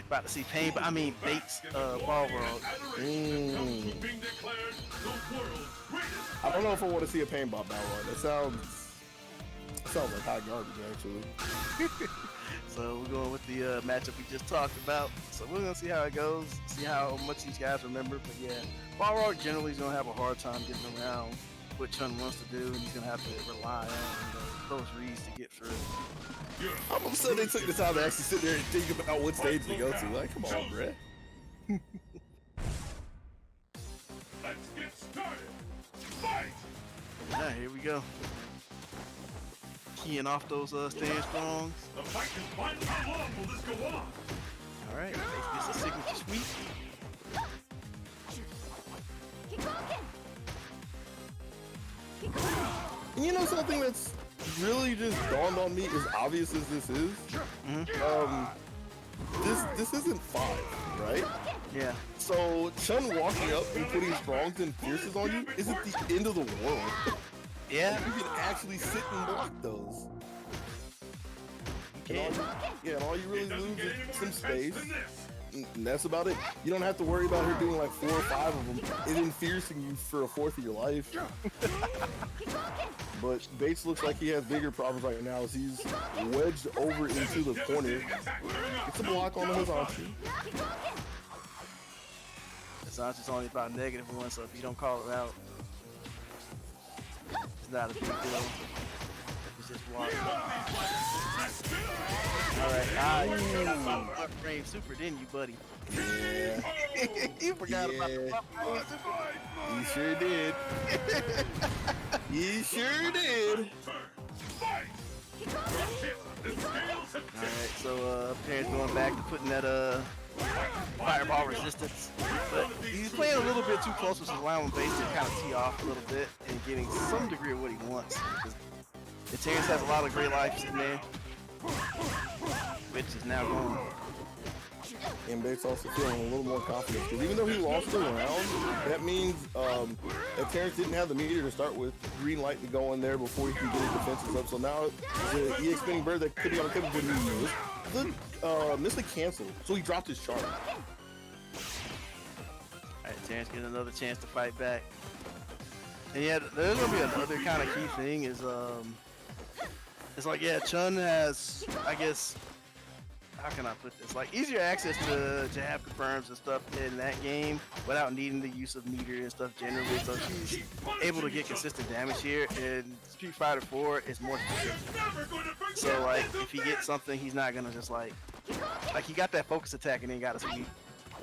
About to see Pain, but I mean Bates Balrog. I don't know if I want to see a paintball Balrog. That sounds like hot garbage, actually. So we're going with the matchup we just talked about. So we're gonna see how it goes, see how much these guys remember. But yeah, Balrog generally is gonna have a hard time getting around what Chun wants to do, and he's gonna have to rely on those reads to get through. I'm upset they took the time to actually sit there and think about what stage to go to. Like, come on, bruh. Let's get started. Fight! Yeah, here we go. Keying off those stand strongs. The fight is finally. How long will this go on? All right, Bates gets a signature sweep. And you know something that's really just dawned on me, as obvious as this is? This isn't 5, right? Yeah. So Chun walking up and putting strongs and pierces on you isn't the end of the world. Yeah, You can actually sit and block those. you can. And all you really Doesn't lose get any is more some intense space. than this. And that's about it. You don't have to worry about her doing like 4 or 5 of them and then fiercing you for a fourth of your life. But Bates looks like he has bigger problems right now as he's wedged over into the corner. It's a block on the Hazanshi. Sancho's only about -1, so if you don't call it out, it's not a big deal. It's just block. Alright, frame super, didn't you, buddy? Yeah, You forgot about the Yeah. frame super. he sure did. He sure did. Alright, so Parents going back to putting that fireball resistance. But he's playing a little bit too close, which is allowing Base to kind of tee off a little bit and getting some degree of what he wants. And Terrence has a lot of great life sitting there, which is now gone. And Bates also feeling a little more confident because even though he lost the round, that means that Terrence didn't have the meter to start with. Green light to go in there before he can get his defenses up. So now the EX spinning bird that could be on a couple good moves. Missed the cancel, so he dropped his charge. Alright, Terrence getting another chance to fight back. And yeah, there's gonna be another kind of key thing is it's like, yeah, Chun has, I guess, how can I put this? Like easier access to jab confirms and stuff in that game without needing the use of meter and stuff generally. So she's able to get consistent damage here. And Street Fighter 4 is more specific. So like if he gets something, he's not gonna just like he got that focus attack and then got a speed.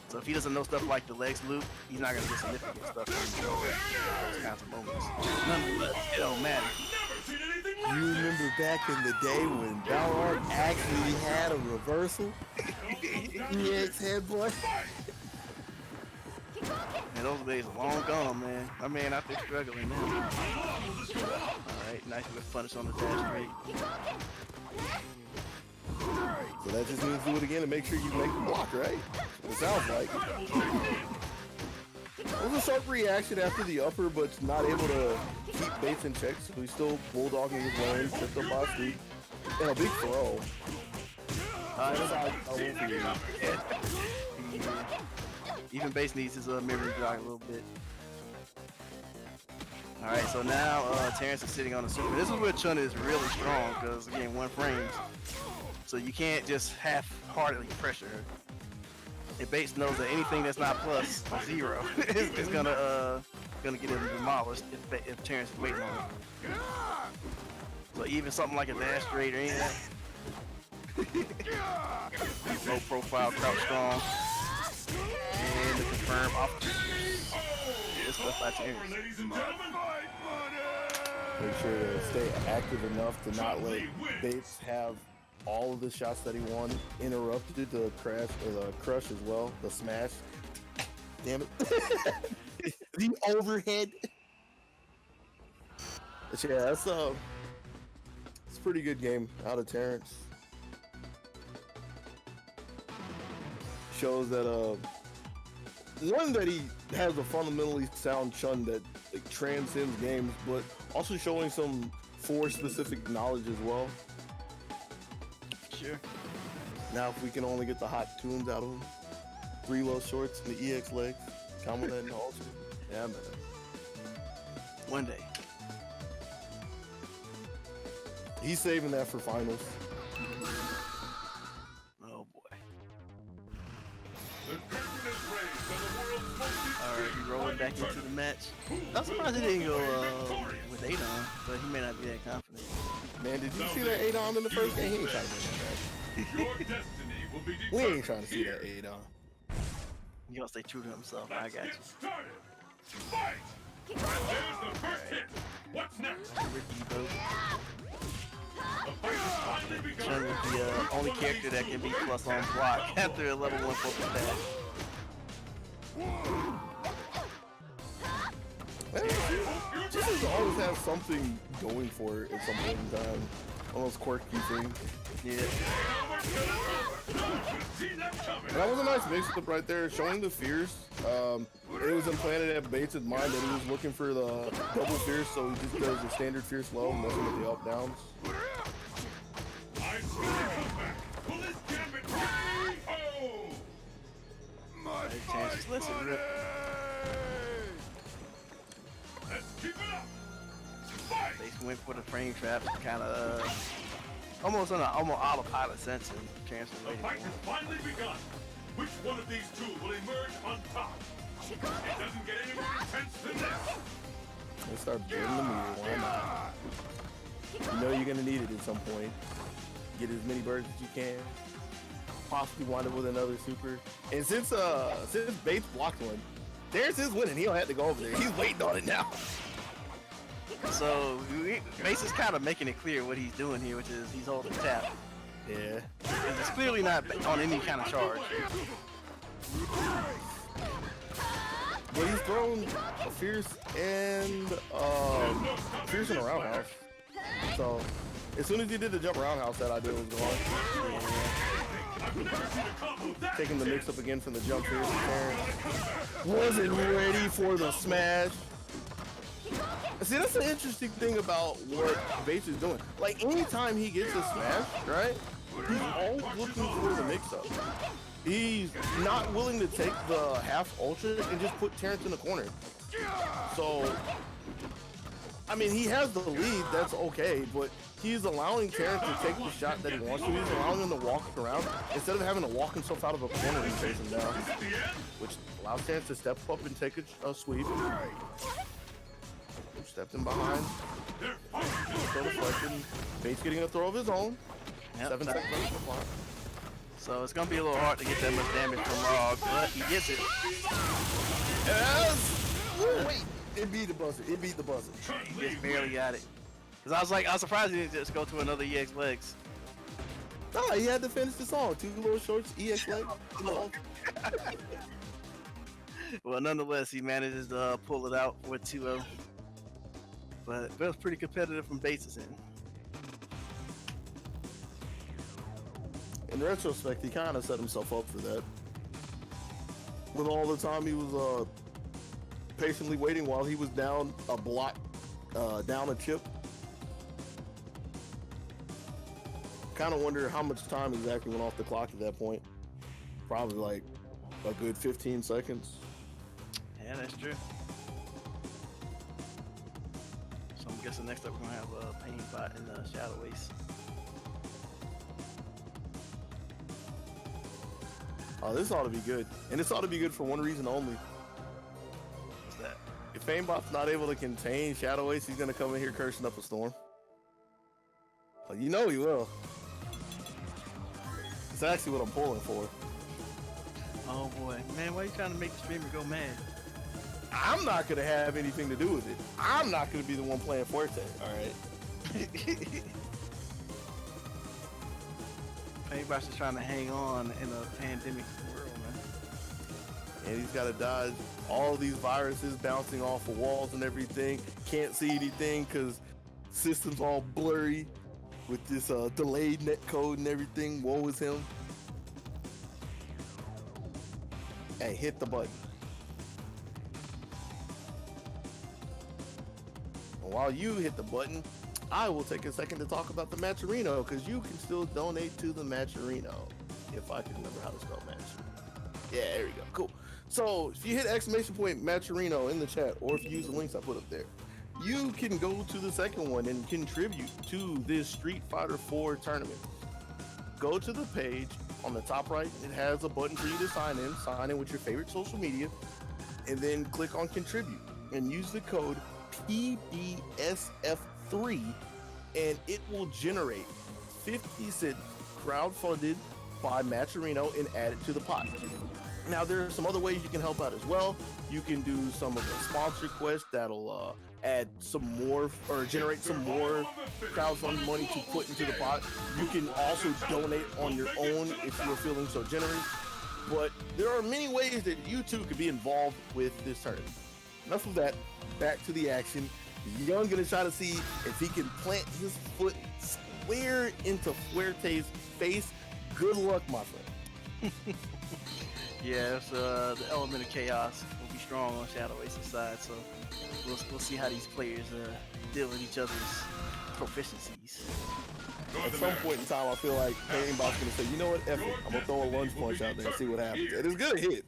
So if he doesn't know stuff like the legs loop, he's not gonna get significant stuff from those kinds of moments. Nonetheless, it don't matter. You remember back in the day when Balrog actually had a reversal? EX head boy. Man, those days are long gone, man. My man out there struggling now. Alright, nice with punish on the dash straight. So that just means do it again and make sure you make the block, right? It sounds like. It was a sharp reaction after the upper, but not able to keep Bates in check, so he's still bulldogging his lane, tripped up by Street. And a big throw. That's how I won't for you. Yeah. Even Base needs his memory jog a little bit. Alright, so now Terrence is sitting on the super. This is where Chun is really strong, because again, 1 frames. So you can't just half-heartedly pressure her. And Bates knows that anything that's not plus 0 is gonna get him demolished if Terrence is waiting on it. So even something like a dash straight or anything, low profile, crouch strong, and the confirm off. Good stuff by Terrence. Make sure to stay active enough to not let Bates have all of the shots that he won interrupted. The crush as well, the smash. Damn it. The overhead. But yeah, it's a pretty good game out of Terrence. Shows that one, that he has a fundamentally sound Chun that transcends games, but also showing some 4 specific knowledge as well. Sure. Now if we can only get the hot tunes out of him, 3 low shorts and the EX legs, combo that in the ultra. Yeah, man. One day. He's saving that for finals. Oh boy. Alright, he rolling back into the match. I'm surprised he didn't go with Adon, but he may not be that confident. Man, did you see that Adon in the first game? He ain't trying to do that. Your destiny will be We determined ain't trying to see here. that Adon. He gonna stay true to himself. I Let's got you. get started. Fight! And there's the first hit. What's next? Ricky Bo. The fight has finally begun. Chun is the only character that can be plus on block after a level 1 focus dash. Just always have something going for it at some point in time. One of those quirky things. Yeah. No one could see that coming. And that was a nice mix-up right there, showing the Fierce. It was implanted at Bates' mind that he was looking for the double Fierce, so he just does the standard Fierce low, messing with the up-downs. I see the comeback. Will this gambit oh! My chances. Let's rip. Let's keep it up. Fight! They went for the frame trap, kind of almost on an autopilot sense, and chance The was waiting fight for has him. finally begun. Which one of these two will emerge on top? It doesn't get any more intense than this. Let's start building the meter, why not? You know you're gonna need it at some point. Get as many birds as you can. Possibly wind up with another super. And since Bates blocked one, there's his winning. He don't have to go over there. He's waiting on it now. So Mace is kind of making it clear what he's doing here, which is he's holding tap. Yeah. It's clearly not on any kind of charge. But he's thrown a Fierce and Fierce in a roundhouse. So as soon as he did the jump roundhouse, that idea was gone. Taking the mix up again from the jump Fierce there. Wasn't ready for the smash. See, that's the interesting thing about what Bates is doing. Like, anytime he gets a smash, right, he's always looking for the mix-up. He's not willing to take the half ultra and just put Terrence in the corner. So, I mean, he has the lead, that's okay, but he's allowing Terrence to take the shot that he wants to. He's allowing him to walk around instead of having to walk himself out of a corner and chase him down, which allows Terrence to step up and take a sweep. Stepped in behind. Throw deflection. Bates getting a throw of his own. Yep. 7 seconds left on the clock. So it's gonna be a little hard to get that much damage from Rog, but he gets it. Yes! Wait, it beat the buzzer. It beat the buzzer. He just barely got it. Cause I was surprised he didn't just go to another EX legs. No, he had to finish the song. 2 little shorts, EX leg. Well, nonetheless, he manages to pull it out for 2-0. But it was pretty competitive from Bates' end. In retrospect, he kind of set himself up for that. With all the time he was patiently waiting while he was down a block, down a chip. Kind of wonder how much time exactly went off the clock at that point. Probably like a good 15 seconds. Yeah, that's true. So I'm guessing next up we're gonna have a Pain Bot and Shadow Ace. Oh, this ought to be good. And this ought to be good for one reason only. What's that? If Famebot's not able to contain Shadow Ace, he's going to come in here cursing up a storm. Well, you know he will. It's actually what I'm pulling for. Oh boy. Man, why are you trying to make the streamer go mad? I'm not going to have anything to do with it. I'm not going to be the one playing Forte, all right? Paintbot's just trying to hang on in a pandemic world, man. And he's got to dodge all these viruses bouncing off of walls and everything. Can't see anything because system's all blurry with this delayed net code and everything. Woe is him. Hey, hit the button. And while you hit the button, I will take a second to talk about the Matcherino, because you can still donate to the Matcherino. If I can remember how to spell match. Yeah, there we go. Cool. So if you hit ! Matcherino in the chat, or if you use the links I put up there, you can go to the second one and contribute to this Street Fighter 4 tournament. Go to the page on the top right. It has a button for you to sign in. Sign in with your favorite social media, and then click on contribute and use the code PBSF3, and it will generate 50 cent crowdfunded by Matcherino and add it to the pot. Now there are some other ways you can help out as well. You can do some of the sponsor quests that'll add some more or generate some more crowdfunding money to put into the pot. You can also donate on your own if you're feeling so generous. But there are many ways that you too could be involved with this tournament. Enough of that, back to the action. Young gonna try to see if he can plant his foot square into Fuerte's face. Good luck, my friend. Yeah, it's, the element of chaos will be strong on Shadow Ace's side, so we'll see how these players deal with each other's proficiencies. At some point in time, I feel like Painbot's gonna say, you know what, F it. I'm gonna throw a lunge punch out there and see what happens. And it's gonna hit.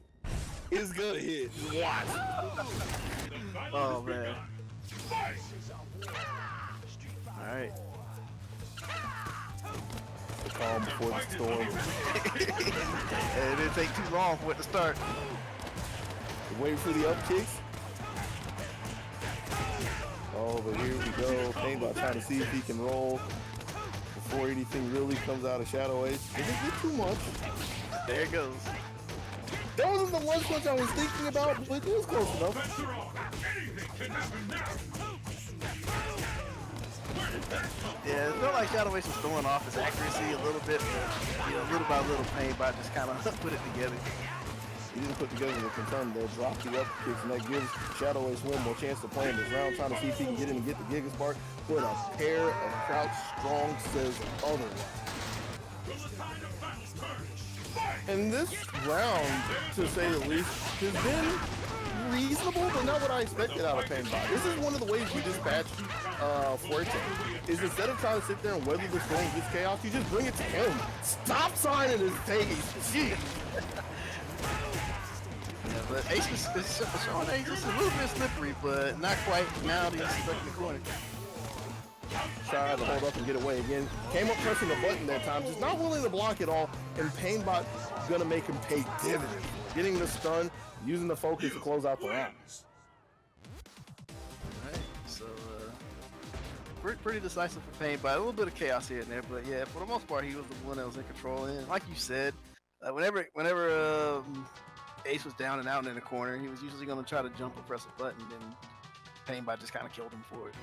It's gonna hit. Just watch. Oh man. Alright. The calm before the storm. It didn't take too long for it to start. Waiting for the up kicks. Oh, but here we go. Painbot trying to see if he can roll before anything really comes out of Shadow Ace. Didn't get too much. There it goes. That wasn't the lunge punch I was thinking about, but it was close enough. Yeah, it felt like Shadow Ace was throwing off his accuracy a little bit, but you know, little by little, Painbot just kind of put it together. He didn't put together the confirm though, drop the up kicks, and that gives Shadow Ace one more chance to play in this round, trying to see if he can get in and get the Giga Spark. But a pair of Crouch Strong says otherwise. And this round, to say the least, has been reasonable, but not what I expected out of Painbot. This is one of the ways you dispatch Fuerte, is instead of trying to sit there and weather the storm of this chaos, you just bring it to him. Stop signing his face. Jeez. Yeah, but Ace is showing Ace is a little bit slippery, but not quite. Now that he's stuck in the corner. Tried to hold up and get away again. Came up pressing the button that time, just not willing to block at all, and Painbot gonna make him pay dividends. Getting the stun, using the focus to close out the round. Alright, so pretty decisive for Painbot. A little bit of chaos here and there, but yeah, for the most part, he was the one that was in control. And like you said, whenever Ace was down and out in the corner, he was usually gonna try to jump or press a button, and Painbot just kind of killed him for it.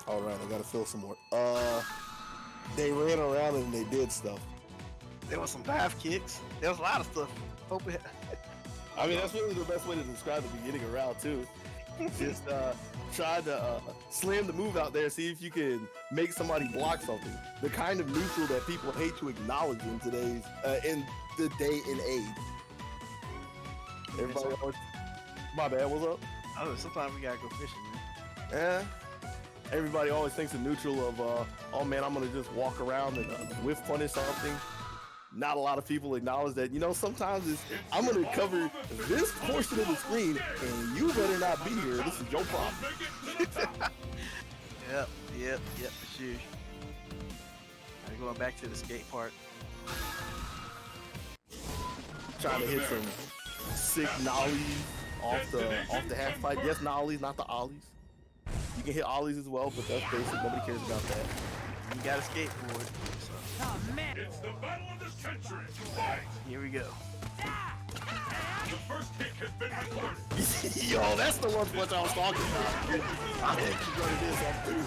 All right, I gotta fill some more. They ran around and they did stuff. There was some dive kicks. There was a lot of stuff. I mean, that's really the best way to describe the beginning of round two. Just try to slam the move out there, see if you can make somebody block something. The kind of neutral that people hate to acknowledge in today's, in the day and age. Everybody always, my bad, what's up? Oh, sometimes we gotta go fishing, man. Yeah. Everybody always thinks a neutral of, oh man, I'm gonna just walk around and whiff punish something. Not a lot of people acknowledge that, you know, sometimes it's, I'm gonna cover this portion of the screen and you better not be here. This is your problem. Yep, for sure. Alright, going back to the skate part. Trying to hit some sick nollies off the half pipe. Yes, nollies, not the ollies. You can hit ollies as well, but that's basic. Nobody cares about that. You got a skateboard. So. Oh, man. It's the battle of the century. Fight. Here we go. The first kick has been recorded. Yo, that's the one punch I was talking about. I think he's gonna do something.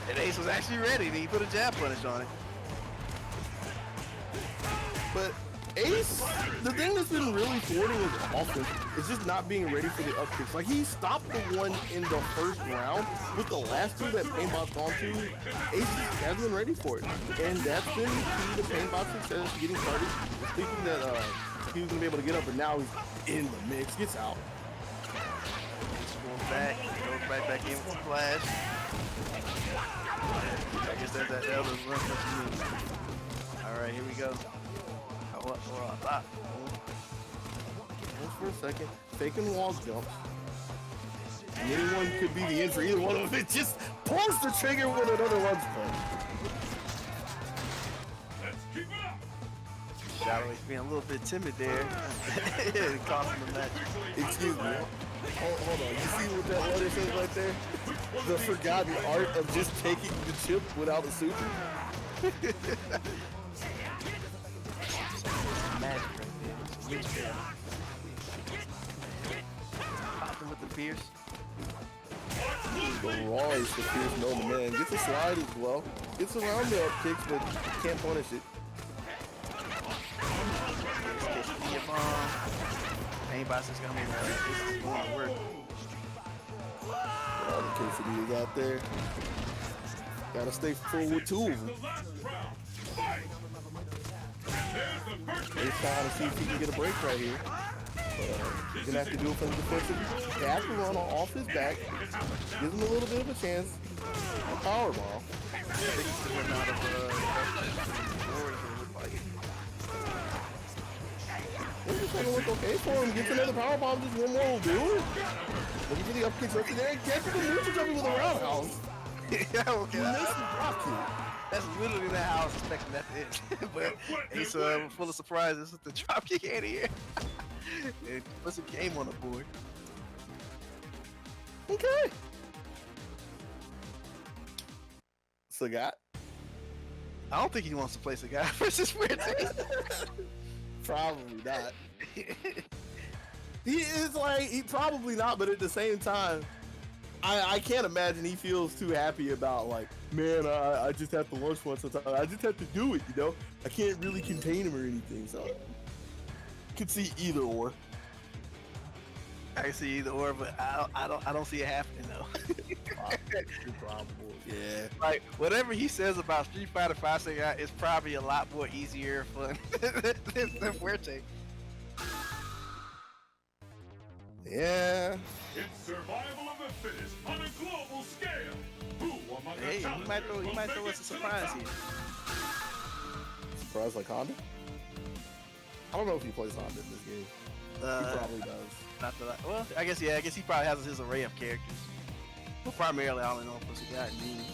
And Ace was actually ready. He put a jab punish on it. But Ace, the thing that's been really thwarting his offense is just not being ready for the up kicks. Like, he stopped the one in the first round with the last two that Painbot's gone to. Ace just hasn't been ready for it. And that's been key to Painbot's success, getting started. Thinking that he was going to be able to get up, but now he's in the mix. Gets out. Going back. Goes right back in with the flash. I guess that's that other run punch. Alright, here we go. Just for a second, faking walls jumps. And anyone could be the end for either one of them. It just pulls the trigger with another lunge punch. Let's keep it up. Shadow Ace being a little bit timid there. It cost him the match. Excuse me. Hold on. You see what that letter says right there? The forgotten art of just taking the chip without a suture. Magic right there. It's reach popping with the Pierce. The raw is the Pierce no man. Gets a slide as well. Gets around the up kicks, but can't punish it. Painbot's just gonna be this is going to work. All the quesadillas out there. Gotta stay full with two of them. The last round. Fight! And there's the first He's trying to see if he can get a break right here. But he's gonna have to do it from the defensive. They have to run off his back. Gives him a little bit of a chance. A power ball. I think he's still out of forward, it look like. This is gonna look okay for him. Gets another power bomb. Just one more will do it. Looking for the up kicks up in there. Gets the neutral jumping with a roundhouse. Yeah, okay. He missed the drop kick. That's literally not how I was expecting that to end. But he's full of surprises with the drop kick out of here. It puts a game on the board. Okay. Sagat. I don't think he wants to play a guy versus weird team. Probably not. He is like, he probably not, but at the same time, I can't imagine he feels too happy about like, man, I just have to launch one sometimes. I just have to do it, you know? I can't really contain him or anything, so could see either or. I can see either or, but I don't see it happening though. Probable, yeah. Like whatever he says about Street Fighter 5 Sagat is probably a lot more easier fun than Fuerte. Yeah. It's survival of the fittest on a global scale. Who among the Hey, he might throw us a surprise here. Surprise like Honda? I don't know if he plays Honda in this game. He probably does. Not that well, I guess he probably has his array of characters. But primarily, I only know what Sagat means.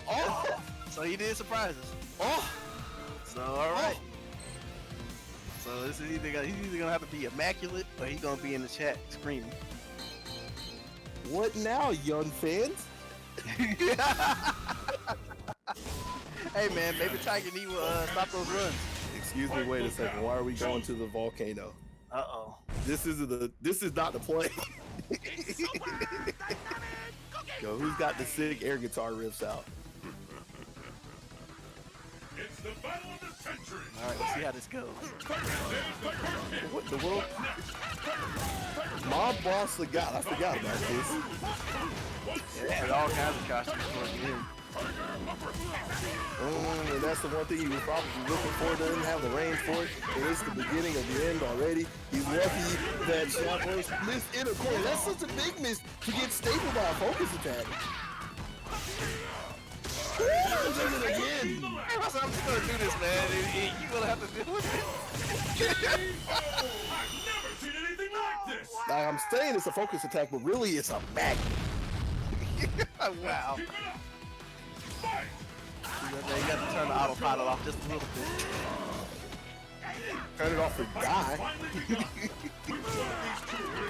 Oh! So he did surprise us. Oh! So all right. So this is he's either gonna have to be immaculate or he's gonna be in the chat screaming. What now, young fans? Hey man, maybe Tiger Knee will stop those runs. Excuse me, wait a second. Why are we going to the volcano? Uh-oh. This is not the play. Yo, who's got the sick air guitar riffs out? It's the battle of the century. All right, let's see how this goes. What the world? Mob Boss Sagat. I forgot about this. Yeah, and all kinds of costumes towards the end. And that's the one thing he was probably looking for. Doesn't have the range for it. It is the beginning of the end already. He's lucky that Shambles missed in a corner. That's such a big miss to get stapled by a focus attack. Does it again. Hey, I'm just gonna do this, man. You're gonna have to deal with it. I've never seen anything like this. Like, I'm saying it's a focus attack, but really it's a magnet. Wow. Keep it up. Fight. You got to turn the autopilot off just a little bit. Turn it off for Guy. Finally begun.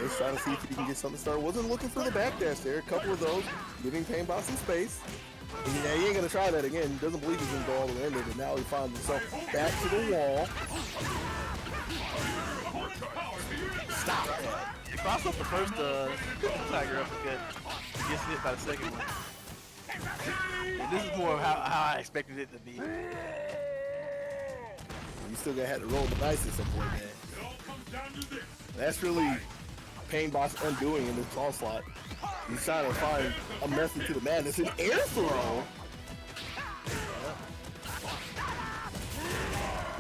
Let's try to see if he can get something started. Wasn't looking for the backdash there. A couple of those, giving Paintbot some space. And yeah, he ain't gonna try that again. He doesn't believe he's gonna go all the way in there, but now he finds himself back to the wall. Stop that. He crossed up the first Tiger uppercut. He gets hit by the second one. And this is more of how I expected it to be. You still gonna have to roll the dice at some point, man. It all comes down to this. That's really Paintbot's undoing in this call slot. He's trying to find a method to the madness. An air throw.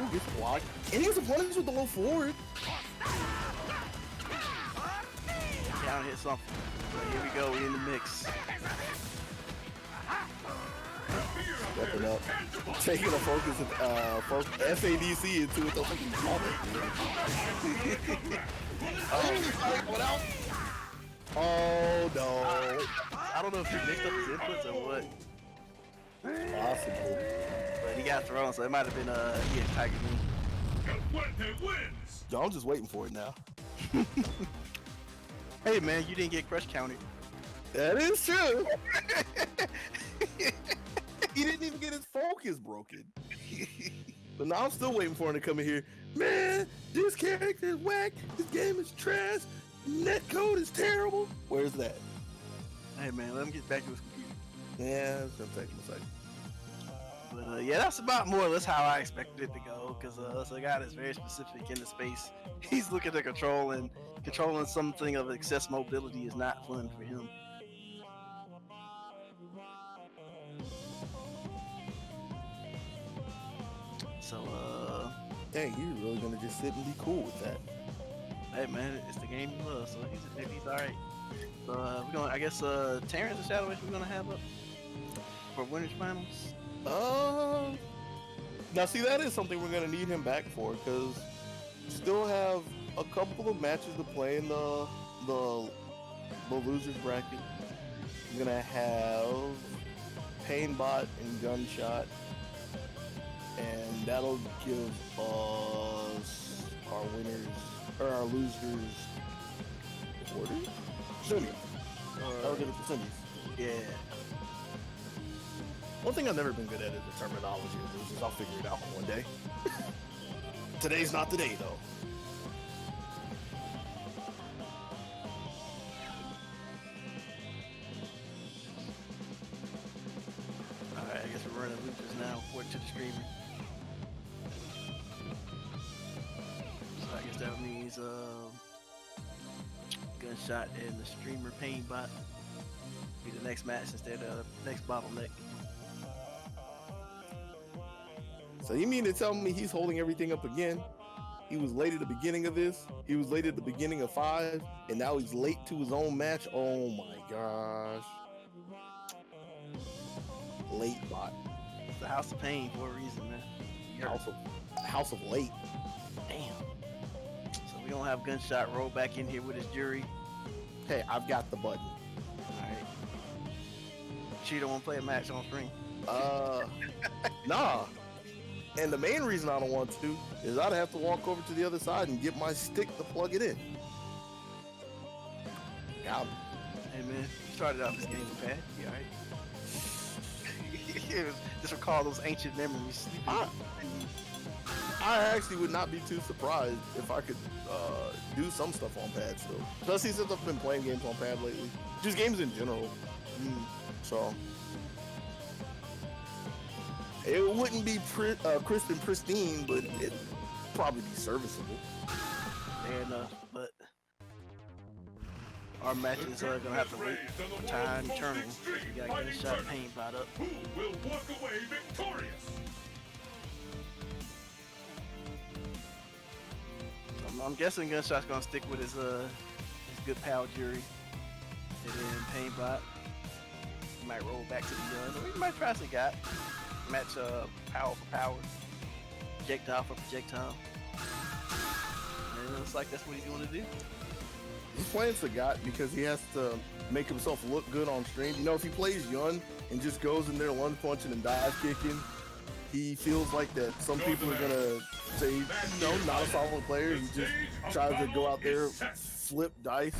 Ooh, gets blocked. And he gets a punish with the low forward. Down hit something. So here we go, we in the mix. Stepping up. Taking a focus, FADC into it. Don't think he's Oh no. I don't know if he mixed up his inputs or what. Possible. But he got thrown, so it might have been he had Tiger Knee. Fuente wins. Yo, I'm just waiting for it now. Hey man, you didn't get crush counted. That is true. He didn't even get his focus broken. But now I'm still waiting for him to come in here. Man, this character is whack. This game is trash. Netcode is terrible. Where's that? Hey man, let him get back to his computer. Yeah, it's gonna take him a second. But yeah, that's about more or less how I expected it to go. Because it's a guy that's very specific in the space. He's looking to control, and controlling something of excess mobility is not fun for him. So Dang, you're really gonna just sit and be cool with that? hey man, it's the game you love, so he's all right. So we're gonna, I guess, Terrence and Shadow we're gonna have up for winners finals. Now see, that is something we're gonna need him back for, because still have a couple of matches to play in the losers bracket. We're gonna have Painbot and Gunshot, and that'll give us our winners or our losers order. Semis. That'll give us the semis. Yeah. One thing I've never been good at is the terminology of losers. I'll figure it out one day. Today's not the day, though. Alright, I guess we're running losers now, according to the streamer. So I guess that means Gunshot and the streamer Painbot be the next match instead of the next bottleneck. So you mean to tell me he's holding everything up again? He was late at the beginning of this. He was late at the beginning of 5, and now he's late to his own match. Oh my gosh! Late bot. It's the House of Pain for a reason, man. House of late. Damn. So we gonna have Gunshot roll back in here with his jury. Hey, I've got the button. Alright. She don't wanna play a match on stream. Nah. And the main reason I don't want to is I'd have to walk over to the other side and get my stick to plug it in. Got him. Hey man, you started out this game with Pat. You alright? Just recall those ancient memories. I actually would not be too surprised if I could do some stuff on pad still. Especially since I've been playing games on pad lately. Just games in general. So it wouldn't be crisp and pristine, but it'd probably be serviceable. Fair enough, but our matches are gonna have to wait for time eternal. We got Gunshot Painbot up. Who will walk away victorious? I'm guessing Gunshot's gonna stick with his good pal Jury, and then Painbot might roll back to the gun, or he might try some guy match power for power, projectile for projectile. And it looks like that's what he's going to do. He's playing Sagat because he has to make himself look good on stream. You know, if he plays Yun and just goes in there lunge punching and dive kicking, he feels like that some people are gonna say, no, not a solid player. He just tries to go out there, flip dice,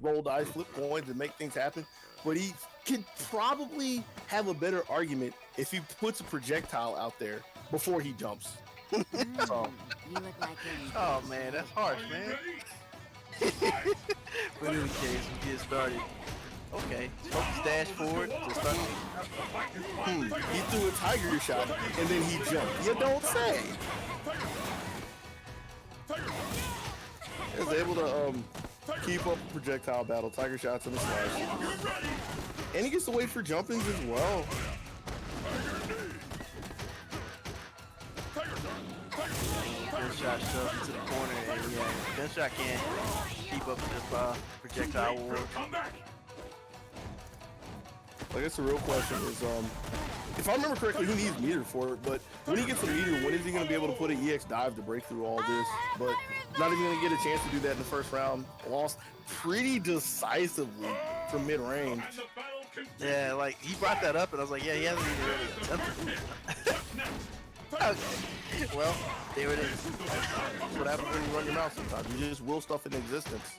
roll dice, flip coins, and make things happen. But he could probably have a better argument if he puts a projectile out there before he jumps. So, You look like him. Oh man, that's harsh, man. But in any case, we get started. Okay, focus dash forward to start. he threw a tiger shot and then he jumped. You don't say. He was able to keep up the projectile battle, tiger shots and the slash. And he gets to wait for jumpings as well. Gunshot shoved into the corner, and yeah, Gunshot can't keep up with this projectile war. I guess the real question is, if I remember correctly, he needs meter for it, but when he gets a meter, when is he going to be able to put an EX dive to break through all this? But not even going to get a chance to do that in the first round. Lost pretty decisively from mid-range. Yeah, like, he brought that up, and I was like, yeah, he hasn't even really attempted it. Okay, well, there it is. That's what happens when you run your mouth sometimes. You just will stuff in existence.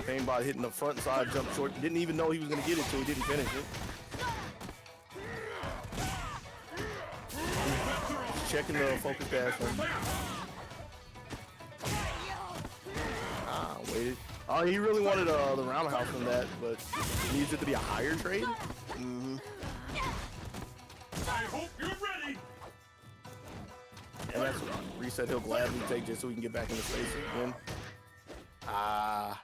Painbot hitting the front side jump short. Didn't even know he was going to get it till he didn't finish it. Checking the focus dash one. Waited. Oh, he really wanted the roundhouse from that, but he needs it to be a higher trade. I hope you're ready. And that's a reset he'll gladly take just so we can get back in the space again. That's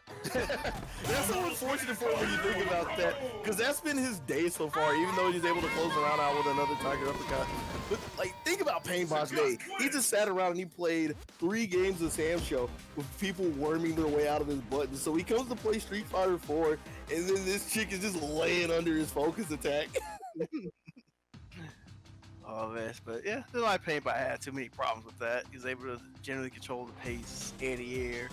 so unfortunate for him when you think about that, because that's been his day so far, even though he's able to close the round out with another Tiger Uppercut. But like, think about Painbot's day. He just sat around and he played 3 games of Sam Show with people worming their way out of his buttons. So he comes to play Street Fighter 4, and then this chick is just laying under his focus attack. Oh man, but yeah, the like Paintbot had too many problems with that. He was able to generally control the pace and the air,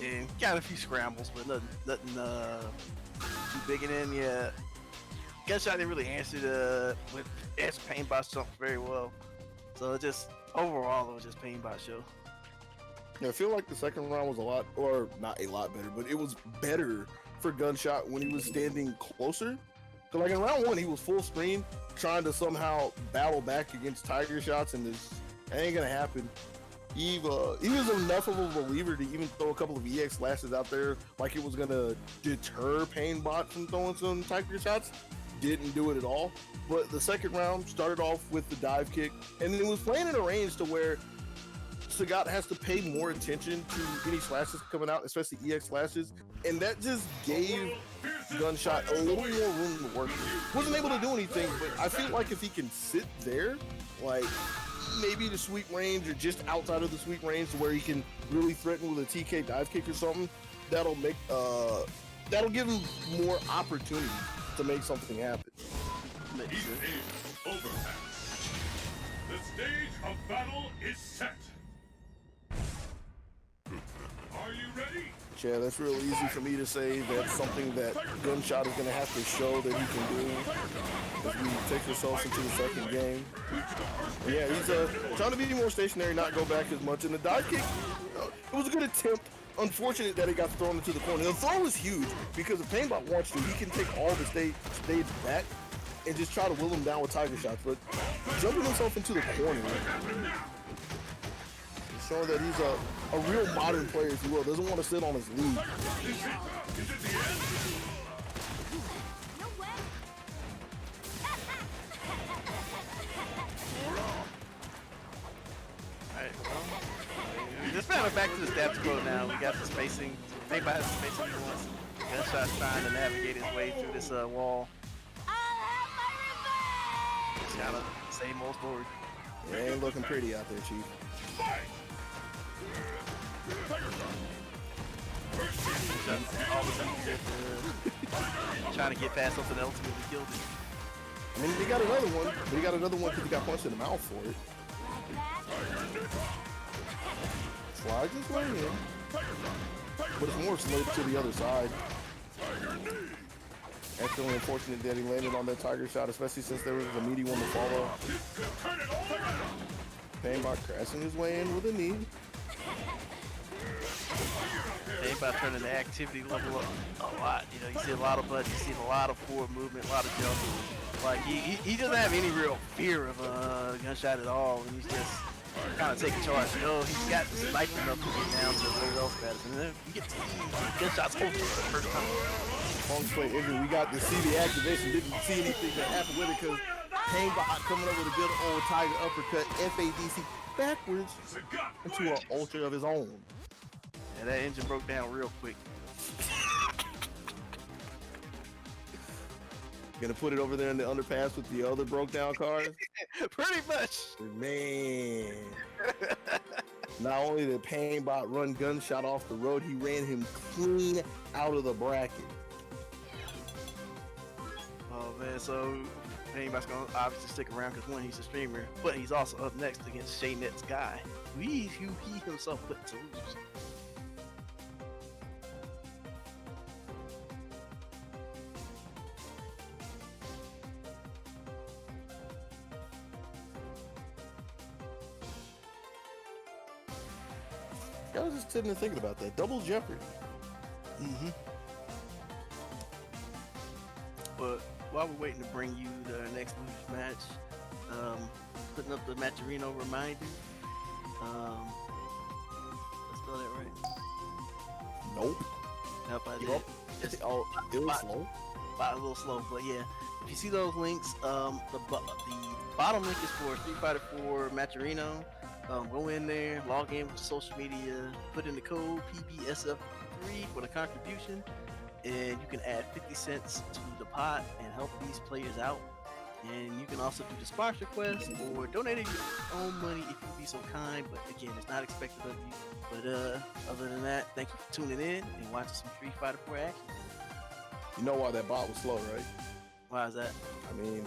and got a few scrambles, but nothing too big. And then yeah, Gunshot didn't really answer Paintbot's jump very well. So it just overall it was just Paintbot show. Yeah, I feel like the second round was a lot, or not a lot better, but it was better for Gunshot when he was standing closer. Cause like in round 1, he was full screen trying to somehow battle back against Tiger shots, and this ain't gonna happen. He was enough of a believer to even throw a couple of EX slashes out there like it was gonna deter Painbot from throwing some Tiger shots. Didn't do it at all. But the second round started off with the dive kick, and it was playing in a range to where Sagat has to pay more attention to any slashes coming out, especially EX slashes, and that just gave Gunshot a little more room to work with. Wasn't able to do anything, but I feel like if he can sit there, like maybe the sweep range or just outside of the sweep range to where he can really threaten with a TK dive kick or something, that'll give him more opportunity to make something happen. Heat is overpass. The stage of battle is set. Are you ready? Yeah, that's real easy for me to say. That's something that Gunshot is going to have to show that he can do as we take ourselves into the second game. And yeah, he's trying to be more stationary, not go back as much. And the dive kick, it was a good attempt. Unfortunate that it got thrown into the corner. The throw was huge because if Painbot wants to, he can take all the stage back and just try to will him down with Tiger shots. But jumping himself into the corner, showing that he's a real modern player, if you will, doesn't want to sit on his lead. Alright, well, just back to the status quo now. We got the spacing. Paintbot has the spacing he wants. Gunshot's trying to navigate his way through this wall. It's kind of the same old story. It ain't looking pretty out there, Chief. Trying to get past something else to kill him. I mean, he got another one, but he got another one because he got punched in the mouth for it. Slides his way in, but it's more slid to the other side. That's really unfortunate that he landed on that Tiger shot, especially since there was a meaty one to follow. Painbot crashing his way in with a knee. Paintbot turning the activity level up a lot. You know, you see a lot of buttons, you see a lot of forward movement, a lot of jumping. Like he doesn't have any real fear of a Gunshot at all, and he's just kind of taking charge. You know, he's got the sniper enough to get down to the low status, and then you get to see Gunshot's over for the first time. Long play injury. We got to see the activation. Didn't see anything that happened with it because Painbot coming up with a good old Tiger uppercut, FADC backwards into an ultra of his own. And that engine broke down real quick. Gonna put it over there in the underpass with the other broke down cars. Pretty much. Man. Not only did Painbot run Gunshot off the road, he ran him clean out of the bracket. Oh man, so Painbot's gonna obviously stick around because one, he's a streamer, but he's also up next against ShayNet's guy, who he himself put to lose. I was just sitting there thinking about that. Double jeopardy. Mm-hmm. But while we're waiting to bring you the next loser's match, putting up the Matcherino reminder. Let's spell that right. Nope. Nope, I did. Yup. It's Oh, it was slow. a little slow, but yeah. If you see those links, the bottom link is for Street Fighter 4 Matcherino. Go in there, log in with social media, put in the code PBSF3 for the contribution, and you can add 50 cents to the pot and help these players out. And you can also do the sponsor quest or donate your own money if you be so kind. But again, it's not expected of you. But other than that, thank you for tuning in and watching some Street Fighter 4 action. You know why that bot was slow, right? Why is that? I mean,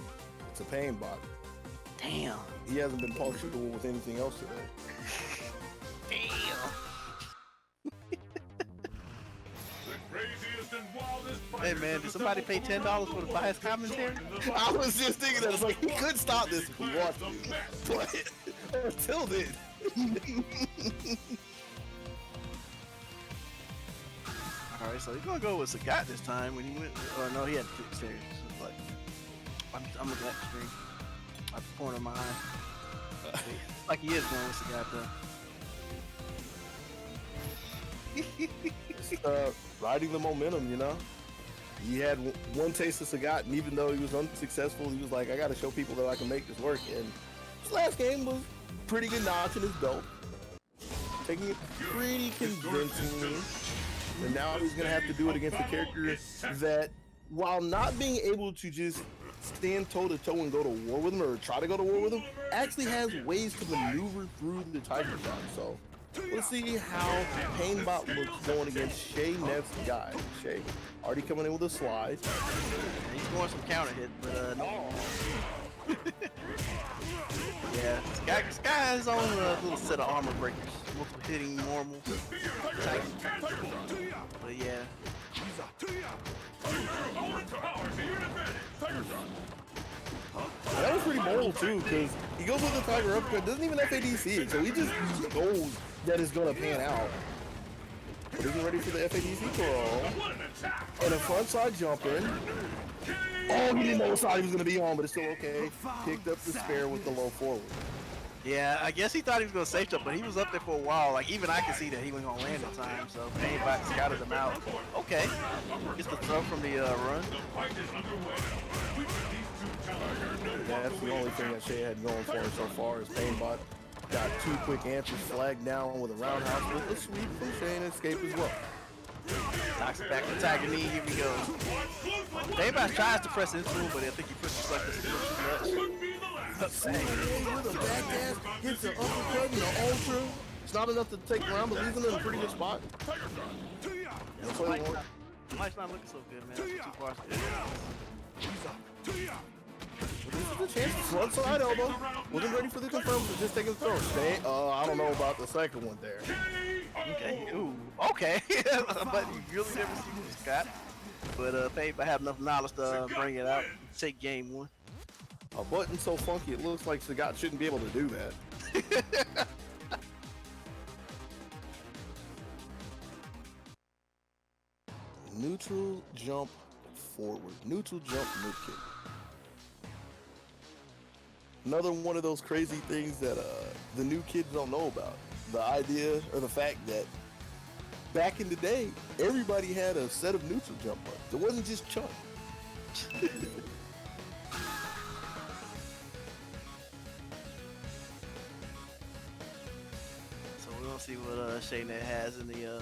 it's a pain bot. Damn. He hasn't been punctual with anything else today. Damn. The craziest and wildest Hey man, did somebody pay $10 for the biased commentary? I was just thinking that. It's like, he could stop this if he wanted to. But until then. Alright, so he's gonna go with Sagat this time when he went. Or no, he had to flip stairs. But I'm looking at the screen. At the corner of my eye. Like he is going with Sagat though. Riding the momentum, you know. He had one taste of Sagat, and even though he was unsuccessful, he was like, I gotta show people that I can make this work. And his last game was pretty good notch in his belt. Taking it pretty convincingly. And now he's gonna have to do it against a character that, while not being able to just stand toe to toe and go to war with him or try to go to war with him, actually has ways to maneuver through the Tiger Shot. So let's see how Painbot looks going against Shay Neff's guy. Shay already coming in with a slide. He's going some counter hit, but no. Yeah, this guy has his own little set of armor breakers. Multiple hitting normal. Tight. But yeah. That was pretty bold too, because he goes with the Tiger uppercut, doesn't even FADC it, so he just knows that it's gonna pan out. But isn't ready for the FADC throw. And a front side jump in. Oh, he didn't know what side he was gonna be on, but it's still okay. Picked up the spare with the low forward. Yeah, I guess he thought he was gonna safe jump, but he was up there for a while. Like even I could see that he wasn't gonna land in time. So Painbot scouted him out. Okay, gets the throw from the run. Yeah, that's the only thing that Shay had going for him so far is Painbot got two quick answers flagged down with a roundhouse with a sweep from Shay and escape as well. Knocks it back to Tiger knee. Here we go. Painbot tries to press into him, but I think he pushes like this too much. With a back ass, hits the uppercut and the ultra. It's not enough to take the round, but leaves him in a pretty good spot. Mike's not looking so good, man. That's too far. This is the chance. Front side elbow. Wasn't ready for the confirm, but just taking the throw. Shay, I don't know about the second one there. Okay. Ooh. Okay. But you really never see this Scott. But Painbot have enough knowledge to bring it out. Take game one. A button so funky it looks like Sagat shouldn't be able to do that. Neutral jump forward. Neutral jump mid kick. Another one of those crazy things that the new kids don't know about. The idea or the fact that back in the day, everybody had a set of neutral jump buttons. It wasn't just Chunk. So we're gonna see what Shaynet has in the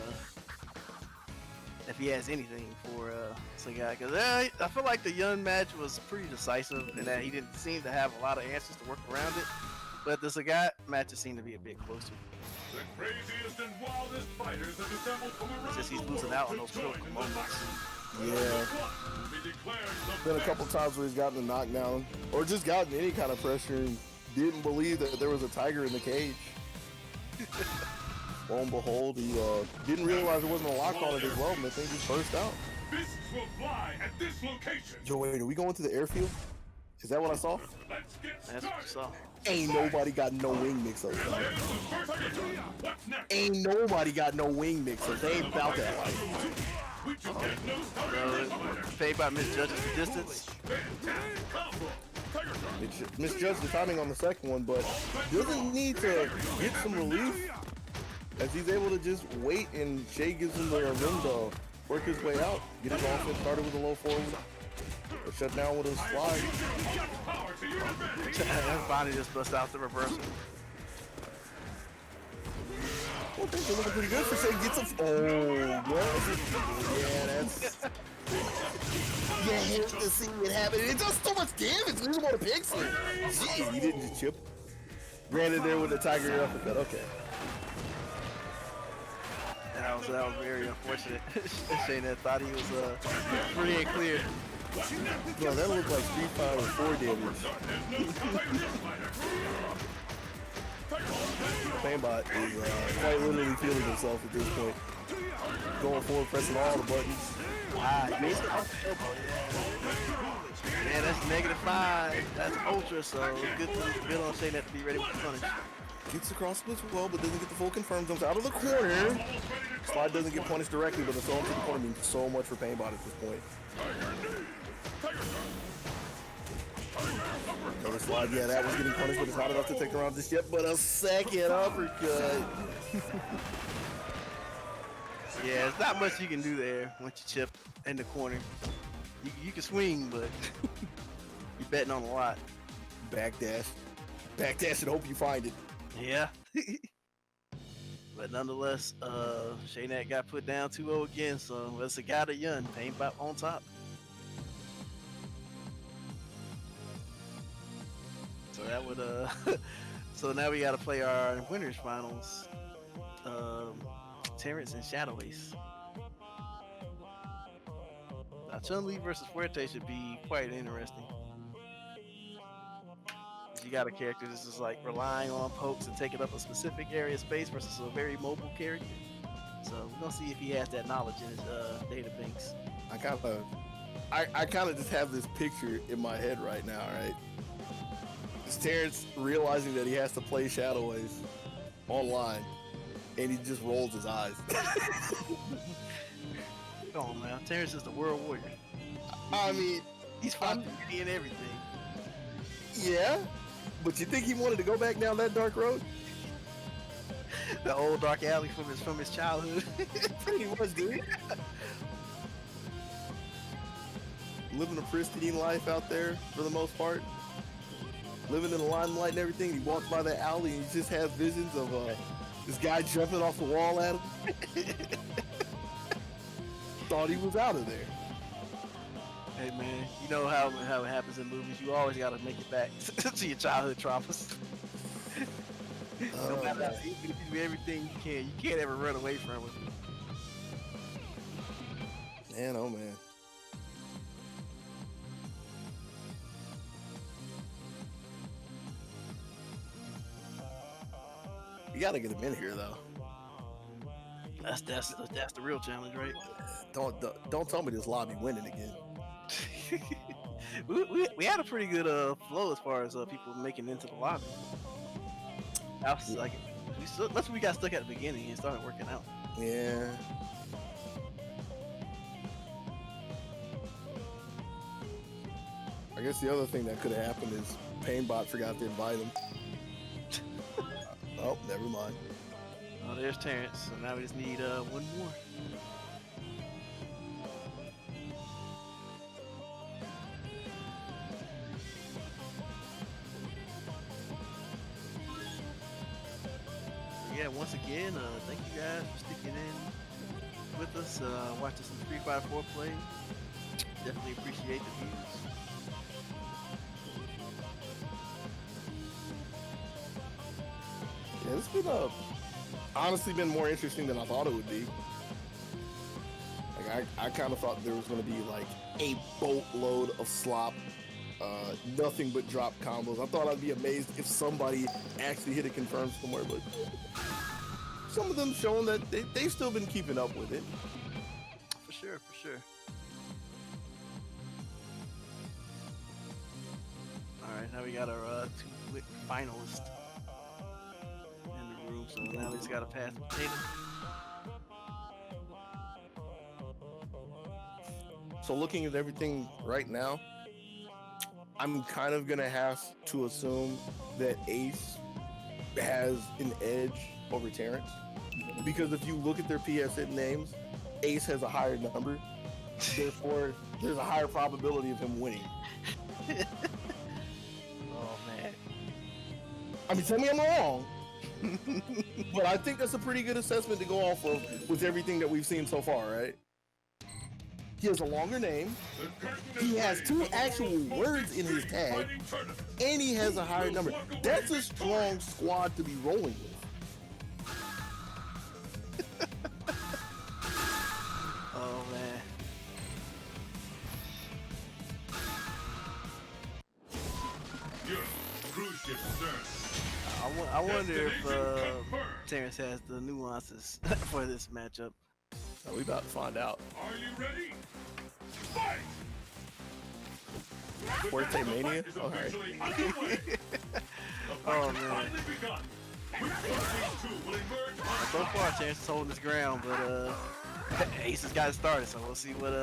if he has anything for Sagat, because I feel like the Young match was pretty decisive in that he didn't seem to have a lot of answers to work around it. But the Sagat matches seem to be a bit closer. The craziest and wildest fighters have assembled from around It's just he's the losing world out on to those join critical the moments. fight. Yeah. Be declared the Been a couple times where he's gotten a knockdown or just gotten any kind of pressure and didn't believe that there was a tiger in the cage. Lo and behold, he didn't realize there wasn't a lock on it as well, and the thing just burst out. Fists will fly at this location. Yo, wait, are we going to the airfield? Is that what I saw? Let's get That's what you started. saw. Ain't nobody got no wing mix-ups. Here's the first hit. What's next? Ain't nobody got no wing mix-ups. They ain't about that life. We just get no starter in this fighter. Painbot misjudges the distance. Fantastic combo. Tiger shot. Misjudged the timing on the second one, but doesn't need to get some relief as he's able to just wait and Shay gives him the window. work his way out, get his offense started with a low forward, but shut down with a slide. That body just bust out the reversal. Well, things are looking pretty good for Shane. Gets a yeah, that's let's see what happened. It does so much damage. Lose more picks. Jeez, he didn't just chip. Granted, there with the tiger uppercut. Okay. That was very unfortunate. Shane that thought he was free and clear. Bro, that looked like Street Fighter 4 damage. Painbot is quite literally feeling himself at this point. Going forward, pressing all the buttons. He made it off the elbow. Man, that's -5. That's ultra, so good on Shane that to be ready with the punish. Gets across the well, but doesn't get the full confirm. Jumps out of the corner. Slide doesn't get punished directly, but the throw to the corner means so much for Painbot at this point. Another slide, yeah, that was getting punished, but it's not enough to take the round just yet. But a second uppercut. Yeah, there's not much you can do there once you chip in the corner. You can swing, but you're betting on a lot. Backdash. Backdash and hope you find it. Yeah. But nonetheless, Shaynak got put down 2-0 again, so that's a guy to Yun. Painbot on top. So that would so now we gotta play our winners finals. Terrence and Shadow Ace. Now Chun-Li versus Fuerte should be quite interesting. You got a character that's just like relying on pokes and taking up a specific area of space versus a very mobile character. So we're gonna see if he has that knowledge in his data banks. I kind of just have this picture in my head right now, right? It's Terrence realizing that he has to play Shadow Ace online, and he just rolls his eyes. Come on, man. Terrence is the world warrior. I mean, He's fought in everything. yeah, but you think he wanted to go back down that dark road? The old dark alley from his childhood. Pretty much, dude. Living a pristine life out there for the most part. Living in the limelight and everything. He walks by that alley and he just has visions of this guy jumping off the wall at him. Thought he was out of there. Hey man, you know how it happens in movies. You always gotta make it back to your childhood traumas. No matter how even if you do everything you can't ever run away from it. Man, oh man. You gotta get him in here though. That's the real challenge, right? Don't tell me this lobby winning again. we had a pretty good flow as far as people making it into the lobby. I was like, unless we got stuck at the beginning and started working out. Yeah. I guess the other thing that could have happened is Painbot forgot to invite him. Oh, never mind. Oh, there's Terrence. So now we just need one more. Yeah, once again, thank you guys for sticking in with us, watching some 354 play. Definitely appreciate the views. Yeah, it's been honestly been more interesting than I thought it would be. Like I kind of thought there was going to be like a boatload of slop, nothing but drop combos. I thought I'd be amazed if somebody actually hit a confirm somewhere, but some of them showing that they've still been keeping up with it. For sure, for sure. All right, now we got our two finalists in the room, so now we just got to pass the potato. So looking at everything right now, I'm kind of gonna have to assume that Ace has an edge over Terrence, because if you look at their PSN names, Ace has a higher number. Therefore, there's a higher probability of him winning. Oh man. I mean, tell me I'm wrong. But I think that's a pretty good assessment to go off of with everything that we've seen so far, right? He has a longer name, he has 2 actual words in his tag, and he has a higher number. That's a strong squad to be rolling with. Oh man. Your cruise ship, sir. I wonder if Terrence has the nuances for this matchup. So we about to find out. Are you ready? Fight! Forte Mania? All right. Oh man. So far, Terrence is holding his ground, but Ace has got it started, so we'll see what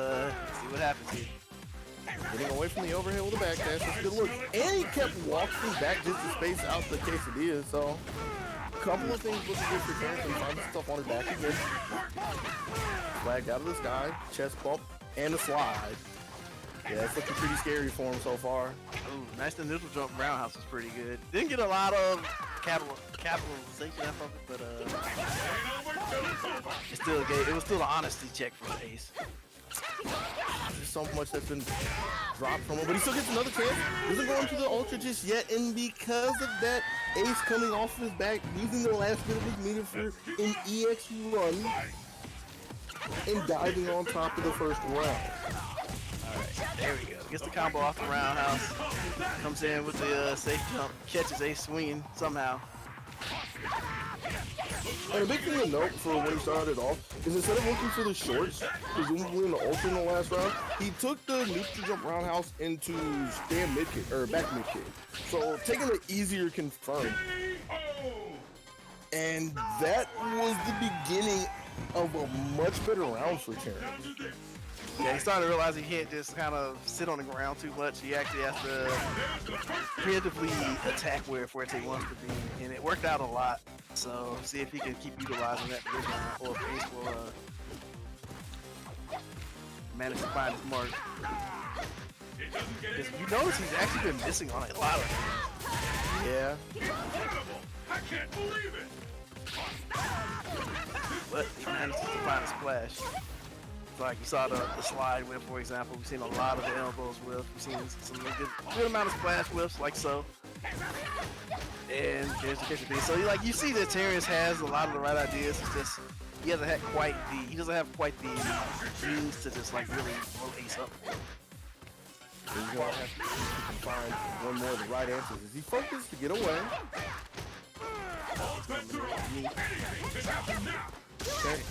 happens here. Getting away from the overhead with a back dash, that's a good look. And he kept walking back just to space out the quesadilla, so a couple of things looking good for Terrence, and finds stuff on his back again. Flagged out of the sky, chest bump, and a slide. Yeah, it's looking pretty scary for him so far. Ooh, nice initial jump roundhouse was pretty good. Didn't get a lot of capitalization out of it, but it was still an honesty check for Ace. There's so much that's been dropped from him, but he still gets another chance. Doesn't go into the ultra just yet, and because of that, Ace coming off of his back, using the last bit of his meter for an EX run, and diving on top of the first round. Alright, there we go. Gets the combo off the roundhouse. Comes in with the safe jump. Catches Ace swinging somehow. And a big thing to note for when he started off is instead of looking for the shorts, presumably in the ultra in the last round, he took the neutral jump roundhouse into stand mid kick, or back mid kick. So taking the easier confirm. And that was the beginning of a much better round for Terrence. Yeah, he's starting to realize he can't just kind of sit on the ground too much. He actually has to creatively attack where Forte wants to be, and it worked out a lot. So see if he can keep utilizing that position, or if Ace will manage to find his mark. Because you notice he's actually been missing on a lot of things. Yeah. I can't believe it! But he manages to find a splash. Like you saw the slide whip, for example. We've seen a lot of the elbows whip. We've seen some good amount of splash whips, like so. And there's the catch. So you see that Terrence has a lot of the right ideas. It's just he doesn't have quite the means to just like really blow Ace up. He's gonna have to find one more of the right answers. Is he focused to get away?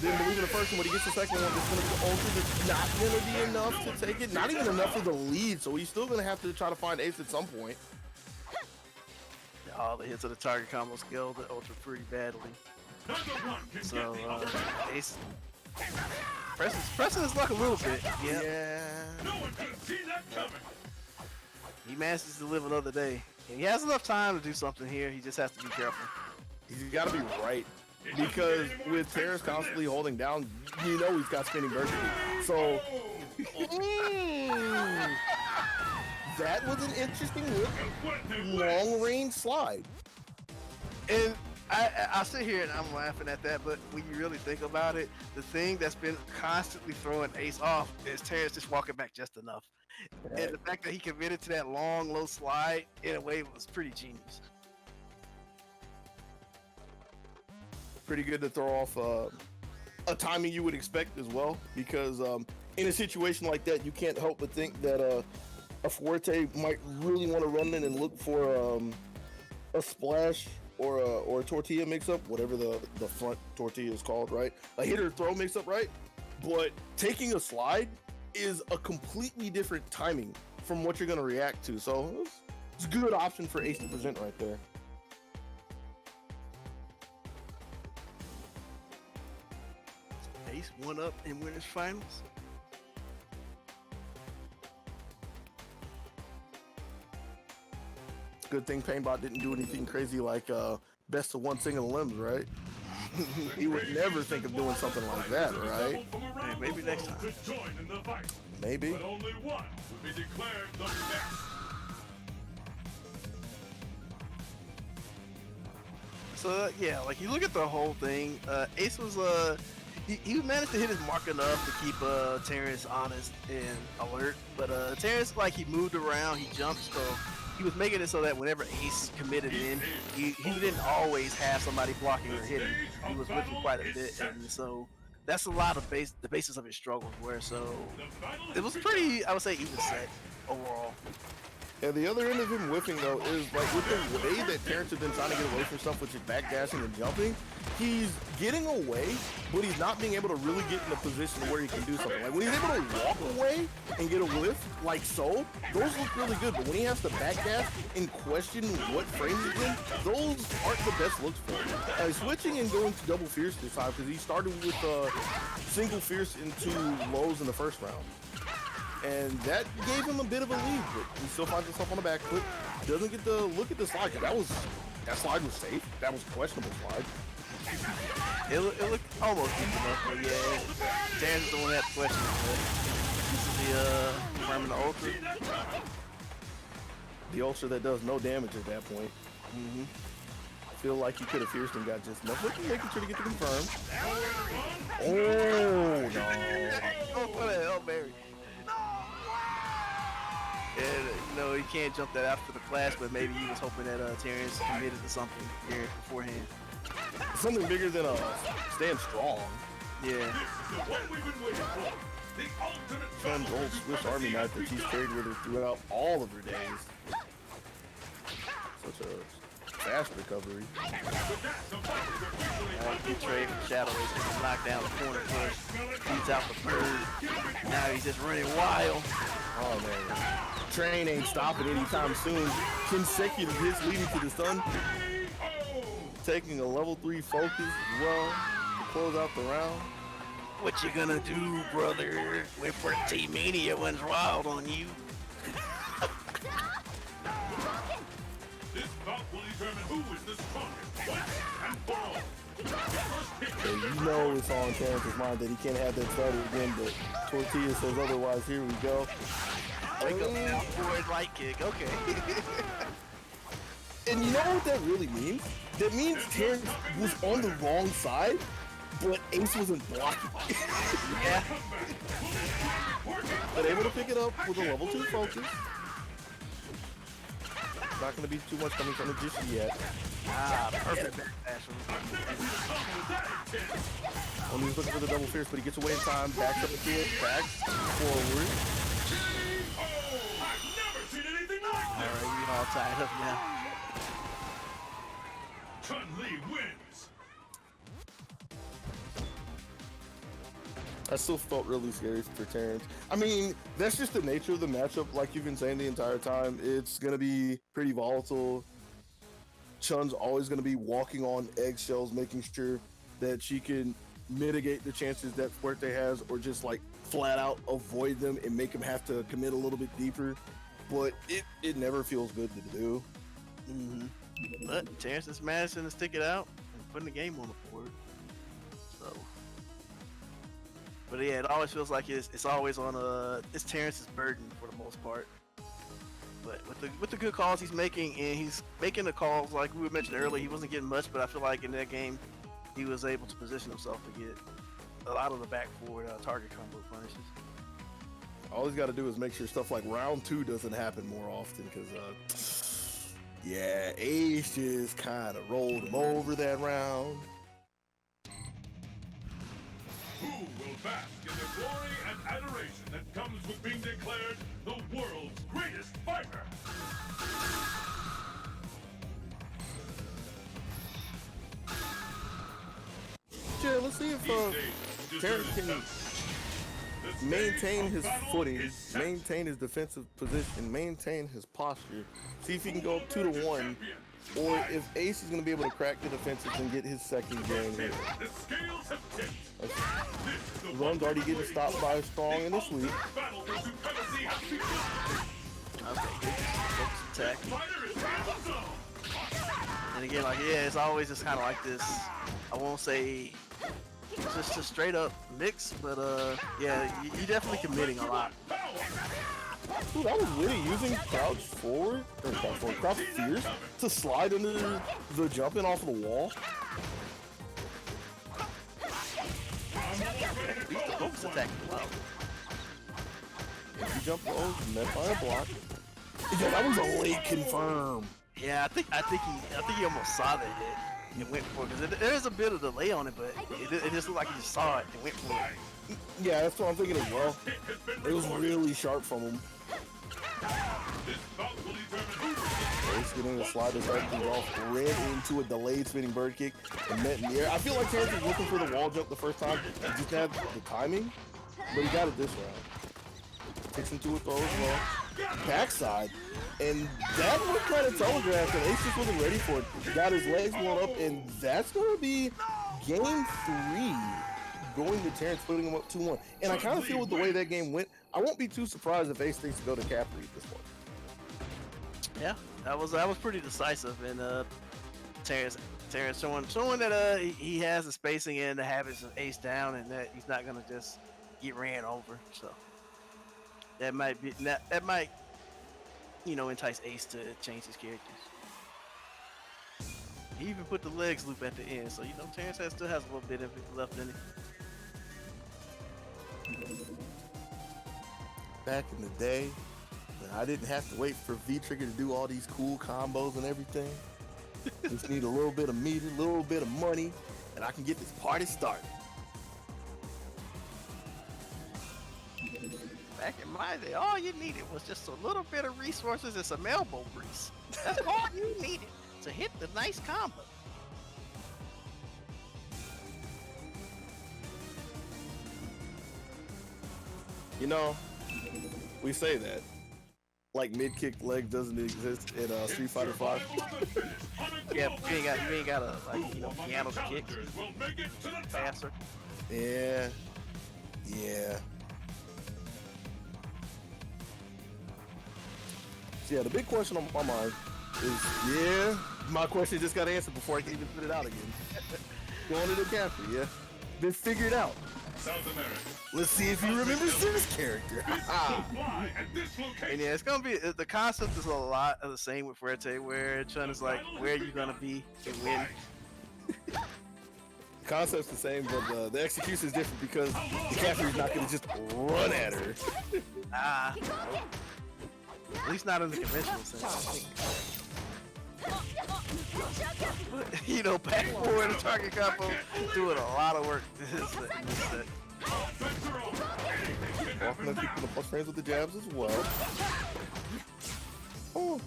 Didn't believe in the first one, but he gets the second one. It's going to be the ultra. That's not going to be enough to take it. Not even enough for the lead, so he's still going to have to try to find Ace at some point. All the hits of the target combo scaled the ultra pretty badly. So Ace pressing his luck a little bit. Yeah. No one could have seen that coming. He manages to live another day. And he has enough time to do something here. He just has to be careful. He's got to be right. Because with Terrence constantly holding down, you know he's got spinning birthday. So, that was an interesting look. Long range slide. And I sit here and I'm laughing at that, but when you really think about it, the thing that's been constantly throwing Ace off is Terrence just walking back just enough. Right. And the fact that he committed to that long, low slide, in a way, was pretty genius. Pretty good to throw off a timing you would expect as well, because in a situation like that, you can't help but think that a Forte might really want to run in and look for a splash or a tortilla mix-up, whatever the front tortilla is called, right? A hit or throw mix-up, right? But taking a slide is a completely different timing from what you're going to react to. So it's a good option for Ace to present right there. Ace 1-up in winners finals. Good thing Painbot didn't do anything crazy like best of one single limbs, right? He would never think of doing something like that, right? Hey maybe next time. Could join in the fight, Maybe. but only one will be declared the best. So yeah, like you look at the whole thing, Ace was he managed to hit his mark enough to keep Terrence honest and alert. But Terrence, like, he moved around, he jumped, so he was making it so that whenever Ace committed in, he didn't always have somebody blocking or hitting. He was with him quite a bit, and so that's a lot of the basis of his struggles. Where so it was pretty, I would say, even set overall. And the other end of him whiffing, though, is like with the way that Terrence has been trying to get away from stuff, which is backdashing and jumping, he's getting away, but he's not being able to really get in a position where he can do something. Like when he's able to walk away and get a whiff, like so, those look really good. But when he has to backdash and question what frame he's in, those aren't the best looks for him. Switching and going to double fierce this time, because he started with single fierce into lows in the first round. And that gave him a bit of a lead, but he still finds himself on the back foot. Doesn't get to look at the slide. That slide was safe. That was a questionable slide. It looked almost deep enough, but yeah, Terrence is the one that had the question. This is the permanent ultra. The ultra that does no damage at that point. I feel like he could have fierced and got just enough. Making sure to get the confirm. Oh no! Oh, what the hell, Barry? And, you know, he can't jump that after the flash, but maybe he was hoping that Terrence committed to something here beforehand. Something bigger than stand strong. Yeah. Chun's old Swiss Army knife that she's carried with her throughout all of her days. Such a fast recovery. Good trade from Shadow Race to knock down the corner push. Beats out the bird. Now he's just running wild. Oh man. Train ain't stopping anytime soon. Consecutive hits leading to the sun. Taking a level 3 focus as well to close out the round. What you gonna do, brother, when Team Mania runs wild on you? This bout will determine who is the strongest once and for all. So you know it's on Terrence's mind that he can't have that started again, but Tortilla says otherwise. Here we go. Wake up now, forward light kick. Okay. And you know what that really means? That means Terrence was on the wrong side, but Ace wasn't blocking. Yeah. But able to pick it up with a level 2 focus. Not going to be too much coming from it just yet. Perfect backdash. Only was looking for the double fierce, but he gets away in time. Backs up again, backs forward. Alright, we all tied up now. Chun-Li wins. I still felt really scary for Terrence. I mean, that's just the nature of the matchup. Like you've been saying the entire time, it's going to be pretty volatile. Chun's always going to be walking on eggshells, making sure that she can mitigate the chances that Fuerte has, or just like flat out avoid them and make him have to commit a little bit deeper. But it never feels good to do. But Terrence is managing to stick it out and putting the game on the board. So, but yeah, it always feels like it's always on it's Terrence's burden for the most part. But with the good calls he's making, and he's making the calls like we mentioned earlier, he wasn't getting much, but I feel like in that game he was able to position himself to get a lot of the back forward target combo punishes. All he's got to do is make sure stuff like round 2 doesn't happen more often, because yeah, Ace just kind of rolled him over that round. Who will bask in the glory and adoration that comes with being declared the world's greatest fighter? Yeah, let's see if Terrence can maintain his footing, maintain his defensive position, maintain his posture. See if he can go up 2-1, or if Ace is going to be able to crack the defenses and get his second game here. Run's already getting stopped by Strong in the sweep. Okay, good focus attack. And again, like, yeah, it's always just kind of like this. I won't say just a straight up mix, but yeah, you definitely committing a lot. Dude, I was really using crouch fierce to slide into the jumping off of the wall. He's the focus attack as well. If you jump low, met by a block. Yeah, that was a late confirm. Yeah, I think he almost saw that hit and went for it because there's a bit of delay on it, but it just looked like he just saw it and went for it. Yeah, that's what I'm thinking as well. It was really sharp from him. He's getting the slide to start things off, ran into a delayed spinning bird kick and met in the air. I feel like Terrence was looking for the wall jump the first time. He just had the timing, but he got it this round. Takes into a throw as well. Backside. And that was kind of telegraphed, and Ace just wasn't ready for it. Got his legs blown up, and that's going to be game 3 going to Terrence, putting him up 2-1. And I kind of feel with the way that game went, I won't be too surprised if Ace thinks to go to Capri at this point. Yeah, that was pretty decisive, and Terrence showing that he has the spacing and the habits of Ace down, and that he's not gonna just get ran over. So that might entice Ace to change his characters. He even put the legs loop at the end, so Terrence still has a little bit of it left in it. Back in the day, when I didn't have to wait for V-Trigger to do all these cool combos and everything. Just need a little bit of meat, a little bit of money, and I can get this party started. Back in my day, all you needed was just a little bit of resources and some elbow grease. That's all you needed to hit the nice combo. You know, we say that. Like mid-kick leg doesn't exist in Street Fighter 5. Yeah, you ain't got a piano kick faster. Yeah. So yeah, the big question on my mind is, my question just got answered before I can even put it out again. Going to the Capri, yeah? Been figured out. South America. Let's see if he remembers this character. And yeah, it's gonna be the concept is a lot of the same with Fuerte, where Chun is like, where are you gonna be and when? The concept's the same, but the execution is different because the Capri's not gonna just run at her. At least not in the conventional sense. Back forward and target combo, doing a lot of work. Walking up people to plus frames with the jabs as well. Oh,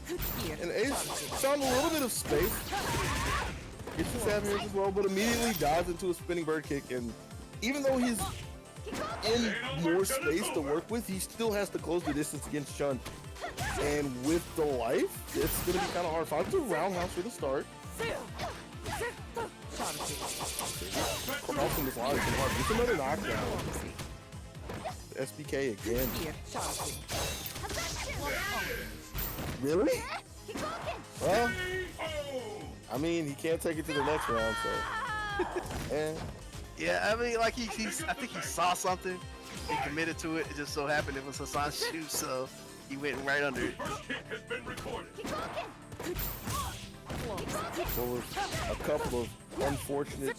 and Ace found a little bit of space. Gets his stab here as well, but immediately dives into a spinning bird kick. And even though he's in more space to work with, he still has to close the distance against Chun. And with the life, it's going to be kind of hard. Finds a roundhouse for the start. Crossing this line is hard. Gets another knockdown. SBK again. Really? Well, I mean, he can't take it to the next round, so. Yeah, I mean, like I think he saw something, he committed to it. It just so happened it was Hassan's shoe, so he went right under it. So a couple of unfortunate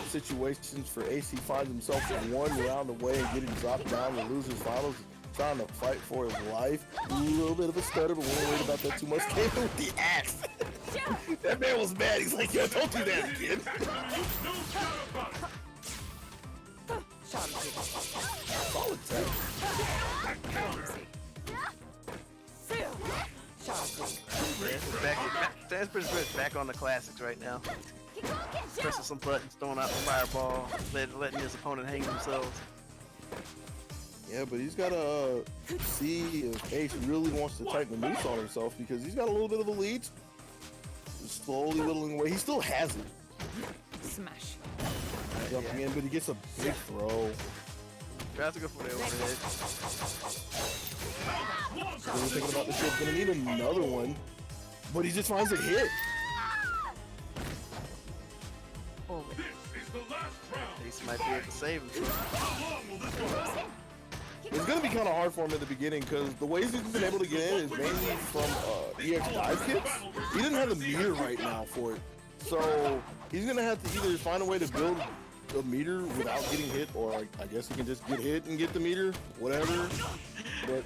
situations for Ace. He finds himself one round away and getting dropped down and loses finals, trying to fight for his life. A little bit of a stutter, but we won't worry about that too much. Came with the axe. That man was mad. He's like, yo, don't do that again. Solid That's back on the classics right now. Pressing some buttons, throwing out the fireball, letting his opponent hang themselves. Yeah, but he's got to see if Ace really wants to tighten the noose on himself because he's got a little bit of a lead. Slowly whittling away. He still has it. Smash. Jumping in, but he gets a big throw. Tries to go for the overhead. Really thinking about the ship. Gonna need another one, but he just finds a hit. This is the last round. might be able to save him. It's gonna be kind of hard for him in the beginning because the ways he's been able to get in is mainly from EX dive kits. He doesn't have the meter right now for it, so he's gonna have to either find a way to build a meter without getting hit, or I guess he can just get hit and get the meter, whatever. But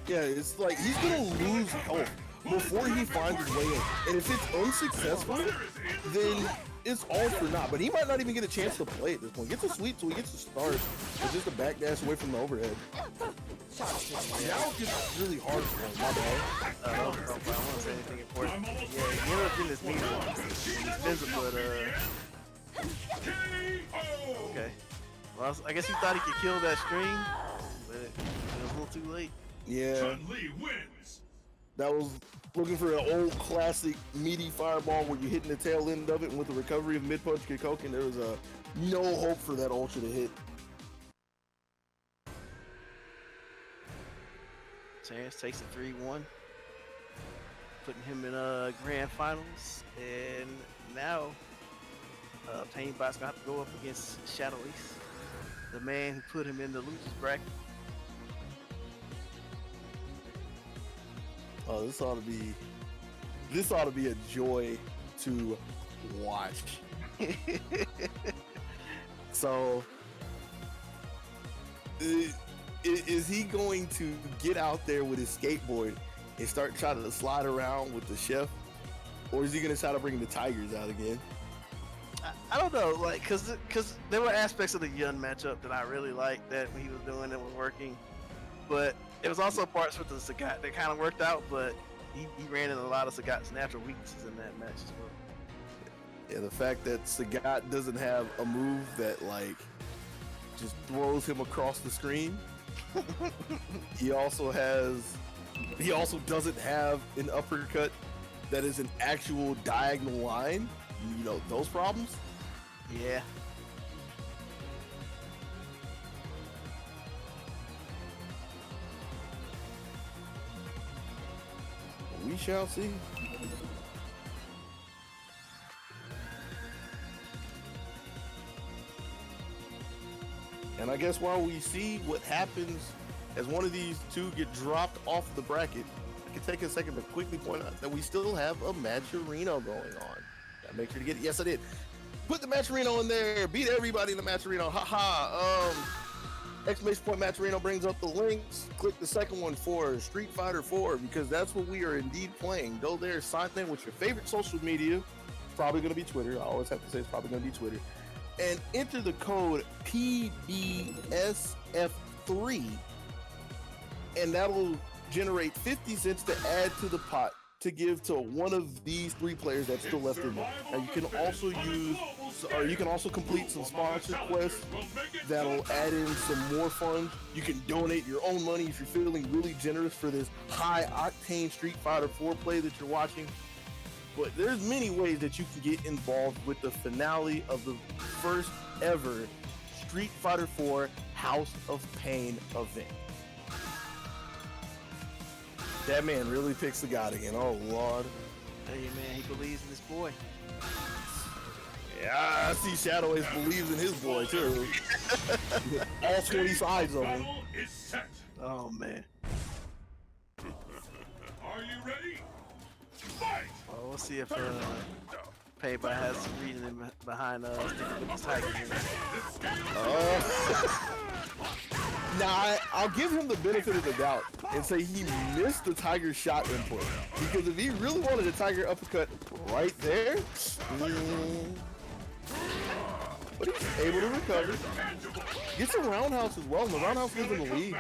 yeah, it's like he's gonna lose health before he finds his way in, and if it's unsuccessful, then it's all for naught. But he might not even get a chance to play at this point. Gets a sweep, so he gets to start. It's just a backdash away from the overhead. Now it gets really hard for him. My bad. I don't want to say anything important. Yeah, he ended up getting this meter. He's but okay. Well, I guess he thought he could kill that stream, but it was a little too late. Yeah. Chun-Li wins. That was looking for an old classic meaty fireball where you're hitting the tail end of it, and with the recovery of mid-punch Kikoken, there was no hope for that ultra to hit. Chance takes a 3-1, putting him in grand finals, and now Painbot's gonna have to go up against Shadow Ace, the man who put him in the losers bracket. Oh, this ought to be a joy to watch. So, is he going to get out there with his skateboard and start trying to slide around with the chef, or is he going to try to bring the Tigers out again? I don't know, like, cause there were aspects of the Yun matchup that I really liked that he was doing that was working, but there was also parts with the Sagat that kind of worked out, but he ran into a lot of Sagat's natural weaknesses in that match as well. Yeah, the fact that Sagat doesn't have a move that like just throws him across the screen. He also doesn't have an uppercut that is an actual diagonal line. You know, those problems. Yeah. We shall see. And I guess while we see what happens as one of these two get dropped off the bracket, I can take a second to quickly point out that we still have a Matcherino going on. Gotta make sure to get it. Yes, I did. Put the Matcherino in there. Beat everybody in the Matcherino. Haha. Exclamation point Matcherino brings up the links. Click the second one for Street Fighter 4 because that's what we are indeed playing. Go there, sign in with your favorite social media. Probably going to be Twitter. I always have to say it's probably going to be Twitter. And enter the code PBSF3, and that'll generate 50 cents to add to the pot to give to one of these three players that's still left in there. Now you can also complete some sponsor quests that'll add in some more funds. You can donate your own money if you're feeling really generous for this high octane Street Fighter 4 play that you're watching. But there's many ways that you can get involved with the finale of the first ever Street Fighter 4 House of Pain event. That man really picks the god again. Oh, Lord. Hey, man, he believes in this boy. Yeah, I see Shadow Ace believes in his boy, too. All 20 sides of him. Battle is set. Oh, man. Are you ready? Fight! Well, we'll see if Paybot has some reasoning behind sticking with this Tiger here. Now, I'll give him the benefit of the doubt and say he missed the Tiger shot input. Because if he really wanted a Tiger uppercut right there, but he's able to recover. Gets a roundhouse as well, and the roundhouse gives him the lead.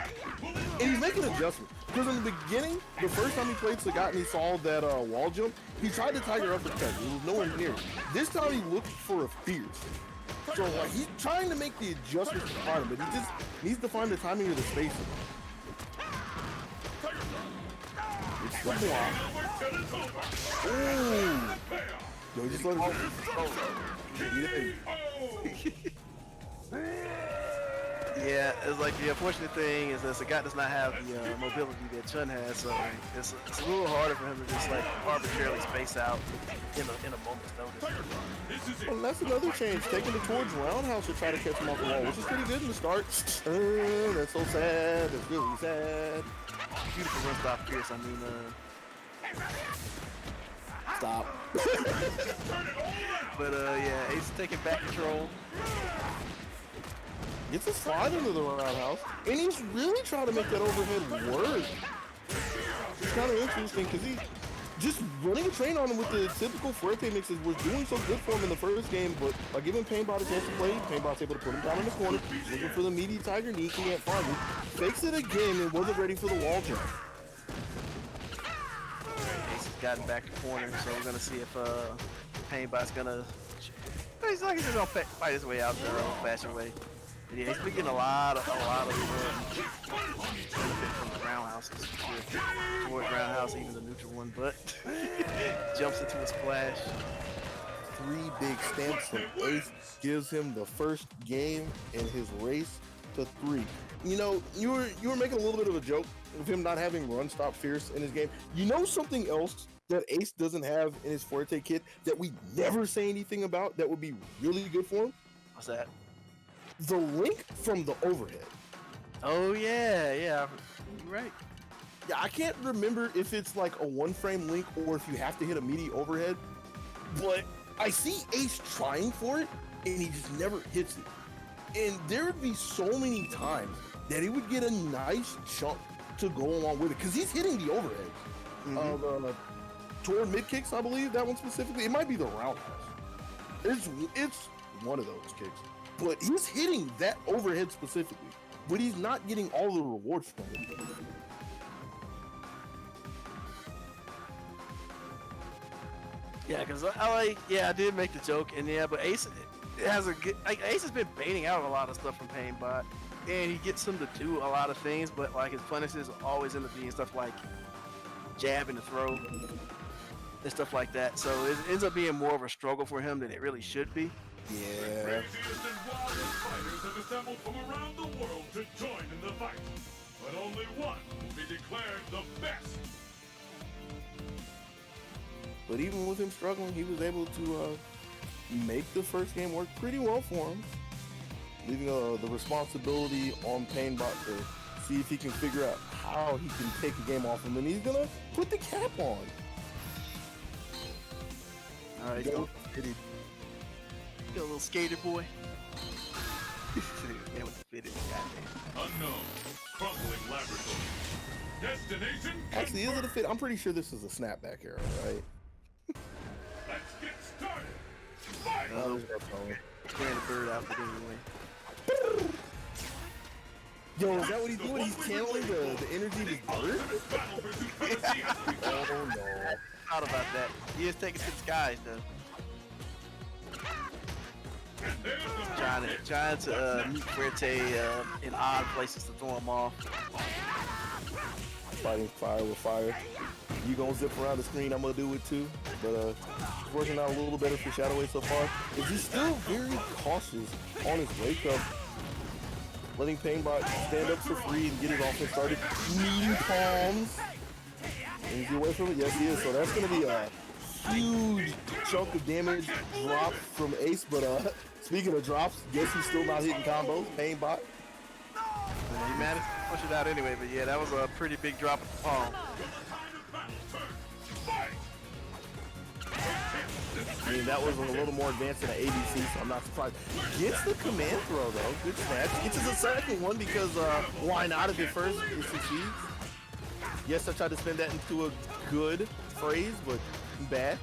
And he's making adjustments. Because in the beginning, the first time he played Sagat and he saw that wall jump, he tried to Tiger uppercut. It was nowhere near. This time he looked for a fierce. So like he's trying to make the adjustments to find him, but he just needs to find the timing of the spacing. It's the block. Ooh. Yo, just let him go. Yeah, it's like the unfortunate thing is that the guy does not have the mobility that Chun has, so it's a little harder for him to just like arbitrarily space out in a moment's notice. Well, that's another change. Taking it towards roundhouse to try to catch him off the wall, which is pretty good in the start. That's so sad. That's really sad. Beautiful run stop, Pierce. I mean, Stop. but yeah, Ace is taking back control. Gets a slide into the roundhouse, and he's really trying to make that overhead work. It's kind of interesting because he's just running a train on him with the typical Fuerte mixes was doing so good for him in the first game, but by giving Painbot a chance to play, Painbot's able to put him down in the corner, looking for the meaty tiger knee, can't find it, fakes it again and wasn't ready for the wall jump. Ace has gotten back to corner, so we're gonna see if Painbot's gonna. He's like he's gonna fight his way out the old-fashioned way. But yeah, he's been getting a lot of benefit from the roundhouses. Toward roundhouse, even the neutral one, but jumps into a splash. 3 big stamps from Ace gives him the first game in his race to 3. You know, you were making a little bit of a joke of him not having run stop fierce in his game. You know something else that Ace doesn't have in his Fuerte kit that we never say anything about that would be really good for him? What's that? The link from the overhead. Oh yeah, you're right. Yeah, I can't remember if it's like a 1-frame link or if you have to hit a meaty overhead, but I see Ace trying for it and he just never hits it. And there would be so many times that he would get a nice chunk to go along with it because he's hitting the overhead. Toward mid kicks, I believe that one specifically. It might be the roundhouse. It's one of those kicks, but he's hitting that overhead specifically, but he's not getting all the rewards from it. Yeah, because I did make the joke, and yeah, but Ace has a good. Ace has been baiting out a lot of stuff from Painbot, and he gets him to do a lot of things, but like his punishes always end up being stuff like jab and the throw and stuff like that. So it ends up being more of a struggle for him than it really should be. Yeah. Craziest and wildest fighters have assembled from around the world to join in the fight. But only one will be declared the best. But even with him struggling, he was able to make the first game work pretty well for him, leaving the responsibility on Painbot to see if he can figure out how he can take the game off him, and he's gonna put the cap on. All right, go. Got a little skater boy. Man with the fitted, goddamn. Unknown, crumbling laboratory. Destination. Actually, is it a fit? I'm pretty sure this is a snapback arrow, right? Let's get started. Fight. Squaring the bird out, but anyway. Yo, is that what he's doing? He's channeling the energy of his bird? Battle for supremacy has begun. Oh no. Thought about that. He is taking to the skies though. And there's the Trying to meet Fuerte in odd places to throw him off. Fighting fire with fire. You gonna zip around the screen, I'm gonna do it too. But it's working out a little better for Shadowway so far. Is he still very cautious on his wake up? Letting Painbot stand up for free and get his offense started. Meaty palms. And is he away from it? Yes, he is. So that's gonna be a huge chunk of damage drop from Ace. But speaking of drops, guess he's still not hitting combos. Painbot. He managed to push it out anyway, but yeah, that was a pretty big drop at the palm. I mean, that was a little more advanced than an ABC, so I'm not surprised. Gets the command throw, though. Good snatch. Gets his second one because why not if it first it succeeds? Yes, I tried to spin that into a good phrase, but bad.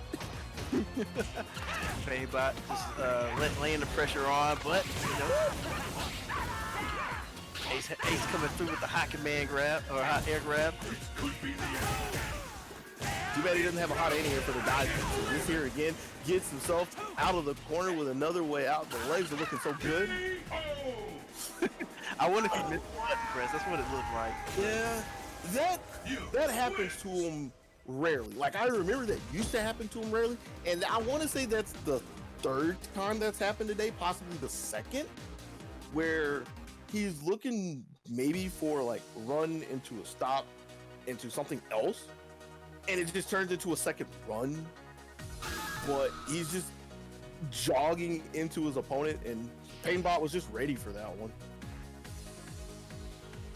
Painbot just laying the pressure on, but you know, Ace coming through with the hot command grab or hot air grab. Too bad he doesn't have a hot air here for the dive. So this here again gets himself out of the corner with another way out. The legs are looking so good. I wonder if he missed the button press. That's what it looked like. Yeah, that happens to him rarely. Like, I remember that used to happen to him rarely, and I want to say that's the third time that's happened today, possibly the second, where he's looking maybe for like run into a stop into something else, and it just turns into a second run. But he's just jogging into his opponent, and Painbot was just ready for that one.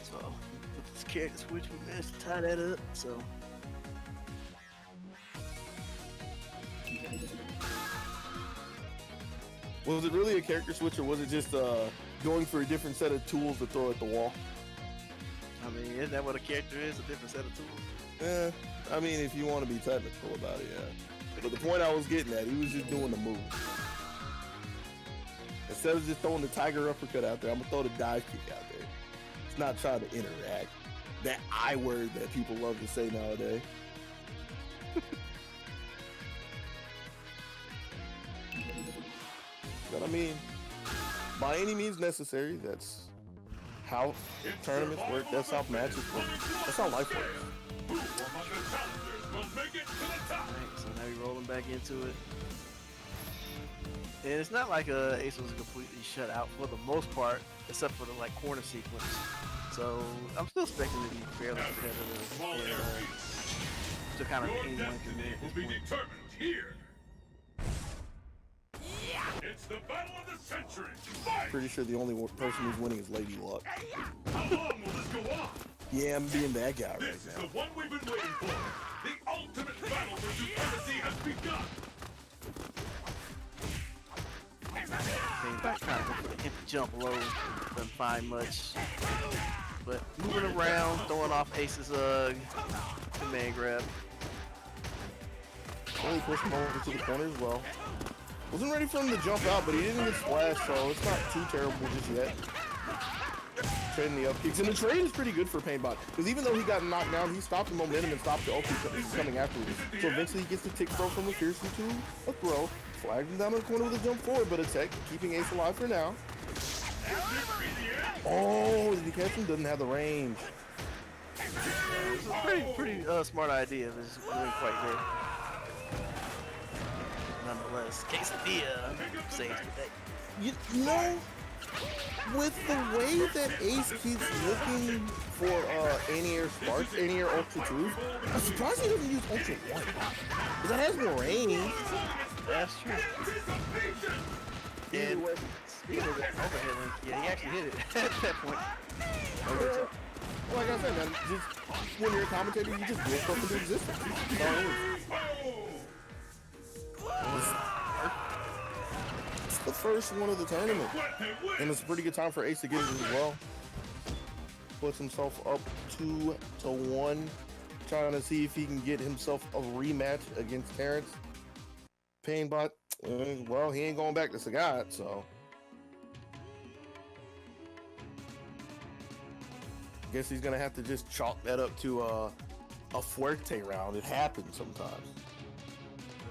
So with this character switch, we managed to tie that up. So Was it really a character switch, or was it just going for a different set of tools to throw at the wall? I mean, isn't that what a character is? A different set of tools. Eh, I mean, if you want to be technical about it, yeah. But the point I was getting at, he was just doing the move. Instead of just throwing the tiger uppercut out there, I'm gonna throw the dive kick out there. It's not trying to interact. That I word that people love to say nowadays. But I mean, by any means necessary, that's how tournaments work, that's how matches work, that's how life works. Who among the challengers will make it to the top? Alright, so now we're rolling back into it. And it's not like Ace was completely shut out for the most part, except for the like corner sequence. So I'm still expecting to be fairly competitive Small and airfield. to kind of Your anyone can destiny win at will this be point. determined here. It's the battle of the century. Fight! Pretty sure the only person who's winning is Lady Luck. How long will this go on? Yeah, I'm being that guy right This is now. the one we've been waiting for. The ultimate battle for supremacy has begun. Came back trying to go for the empty jump low, doesn't find much. But moving around, throwing off Ace's command grab. Really pushed him over to the corner as well. Wasn't ready for him to jump out, but he didn't get splashed, so it's not too terrible just yet. Trading the up kicks, and the trade is pretty good for Painbot, because even though he got knocked down, he stopped the momentum and stopped the ult coming afterwards. So eventually he gets the tick throw from a fearsome to a throw, flags him down in the corner with a jump forward, but a tech, keeping Ace alive for now. Oh, did he catch him? Doesn't have the range. It's a pretty smart idea, but it's really quite there. Nonetheless, Quesadilla saves the day. You know, with the way that Ace keeps looking for anti-air sparks, anti-air ultra 2s, I'm surprised he doesn't use ultra 1. Because that has more range. That's true. Either And way, speaking of that overhead link, yeah, he actually hit it at that point. like I said, man, just when you're a commentator, you just will stuff into existence. That's all it is. It's the first one of the tournament, and it's a pretty good time for Ace to get it as well. Puts himself up 2-1, trying to see if he can get himself a rematch against Terrence. Painbot, well, he ain't going back to Sagat, so guess he's gonna have to just chalk that up to a Fuerte round. It happens sometimes.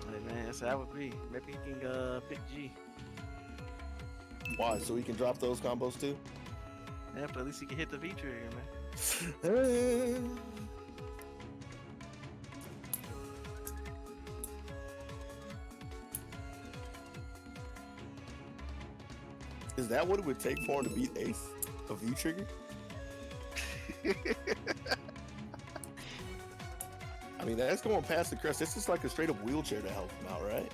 Hey man, that's how it would be. Maybe he can pick G. Why? So he can drop those combos too? Yeah, but at least he can hit the V trigger, man. Is that what it would take for him to beat Ace? A V trigger? I mean, that's going past the crest. This is like a straight up wheelchair to help him out, right?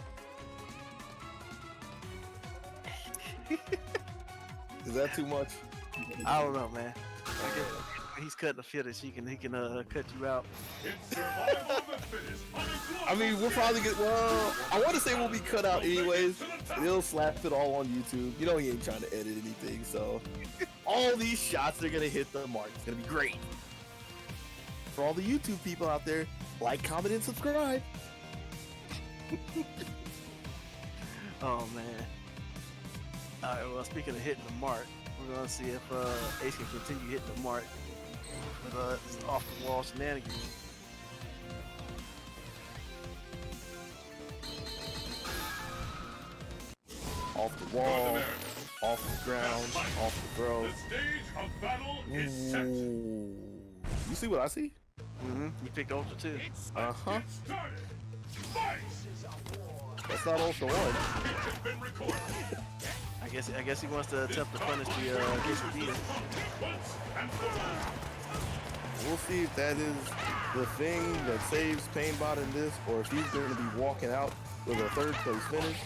Is that too much? I don't know, man. I guess when he's cutting the finish, he can cut you out. It's survival of the fittest on a I mean, we'll probably get, well, I want to say we'll be cut out anyways. He'll slap it all on YouTube. You know he ain't trying to edit anything, so all these shots are going to hit the mark. It's going to be great. For all the YouTube people out there, like, comment, and subscribe. Oh man. Alright, well speaking of hitting the mark, we're gonna see if Ace can continue hitting the mark with this off the wall shenanigans. Off the wall, off the ground, off the throw. The stage of battle is set. Ooh. You see what I see? Mm-hmm. You picked Ultra too. Uh-huh. Get started. Fight! That's not Ultra 1. It's been recorded. I guess he wants to attempt to punish the quesadilla. We'll see if that is the thing that saves Painbot in this, or if he's going to be walking out with a third place finish.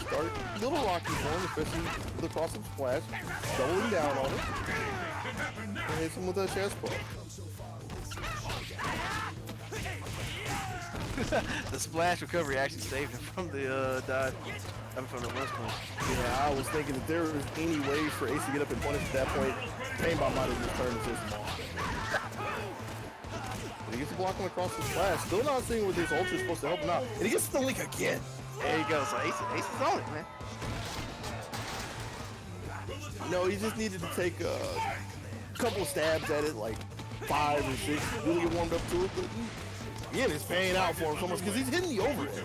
Start a little rocky for him, especially with a cross-up splash. Doubling down on it. And hits him with a chest ball. The splash recovery actually saved him from the dive. I mean, from the lunge punch. Yeah, I was thinking if there was any way for Ace to get up and punish at that point, Painbot might have just turned the system off. But he gets to block him across the splash. Still not seeing what this ultra is supposed to help him out. And he gets the link again. There you go. So Ace is on it, man. No, he just needed to take a couple stabs at it, like 5 or 6, really get warmed up to it. But again, it's paying out for him so much because he's hitting the overhead.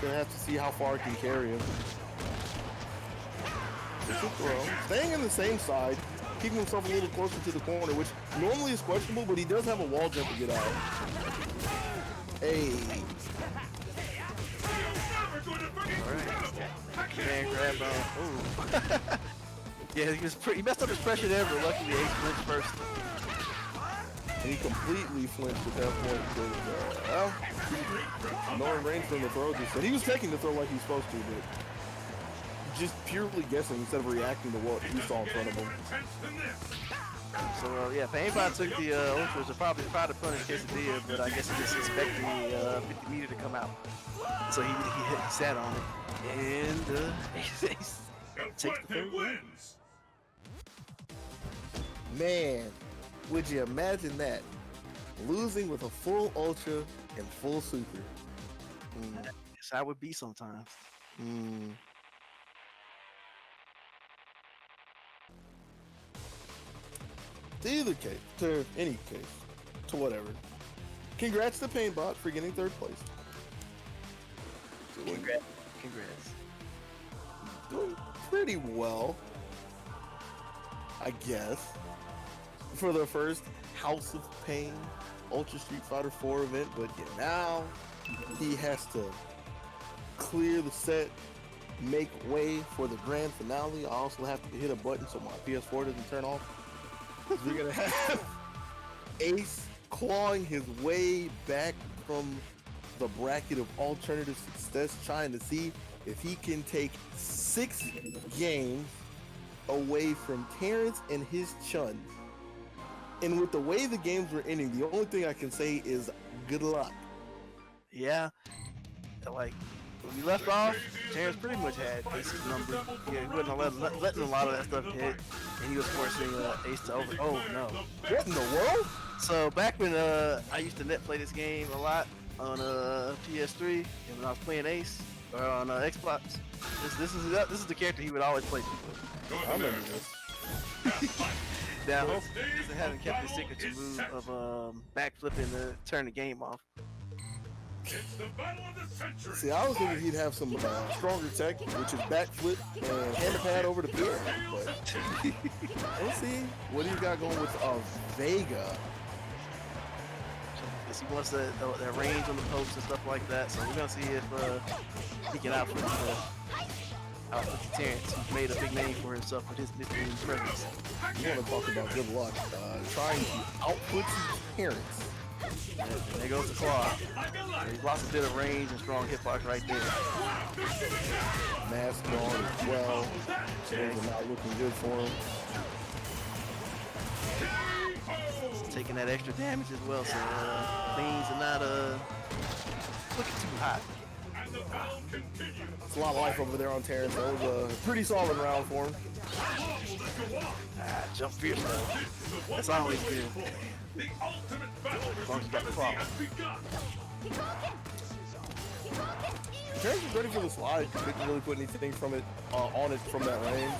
Gonna have to see how far it can carry him. It's a throw. Staying in the same side, keeping himself a little closer to the corner, which normally is questionable, but he does have a wall jump to get out. Hey. Man, grab ooh. Yeah, he messed up his pressure there, but luckily Ace flinched first. And he completely flinched at that point because, no range from the throw. And he was taking the throw like he's supposed to, but just purely guessing instead of reacting to what he saw in front of him. So yeah, Painbot took the ultras and probably tried to punish quesadilla, but I guess he just expected the 50 meter to come out. So he sat on it. And Ace takes the third win. Man, would you imagine that? Losing with a full ultra and full super. That's how it would be sometimes. To either case, to any case, to whatever. Congrats to Painbot for getting third place. Congrats. Doing pretty well, I guess, for the first House of Pain Ultra Street Fighter 4 event, but yeah, now he has to clear the set, make way for the grand finale. I also have to hit a button so my PS4 doesn't turn off. We're gonna have Ace clawing his way back from the bracket of alternative success, trying to see if he can take 6 games away from Terrence and his Chun. And with the way the games were ending, the only thing I can say is good luck. Yeah, like when we left off, Terrence pretty much had Ace's number. Yeah, he wasn't letting a lot of that stuff hit, and he was forcing Ace to over. Oh no! What in the world? So back when I used to net play this game a lot on PS3, and when I was playing Ace or on Xbox, this is the character he would always play. I remember this. Now, hopefully, he hasn't kept his signature move of backflipping to turn the game off. See, I was thinking he'd have some stronger tech, which is backflip and hand the pad over the pier. But let's see what he's got going with Vega. He wants that range on the posts and stuff like that. So we're gonna see if he can outfit the Terrence, who's made a big name for himself with his mid-range presence. You want to talk about good luck? Trying to output Terrence. And there goes the claw. He's lost a bit of range and strong hitbox right there. Mask on as well. Things are not looking good for him. Taking that extra damage as well, so things are not looking too hot. It's a lot of life over there on Terrence. That was a pretty solid round for him. Jump fierce though. That's always good. As long as you got the claw. Terrence was ready for the slide. Couldn't really put anything from it on it from that range.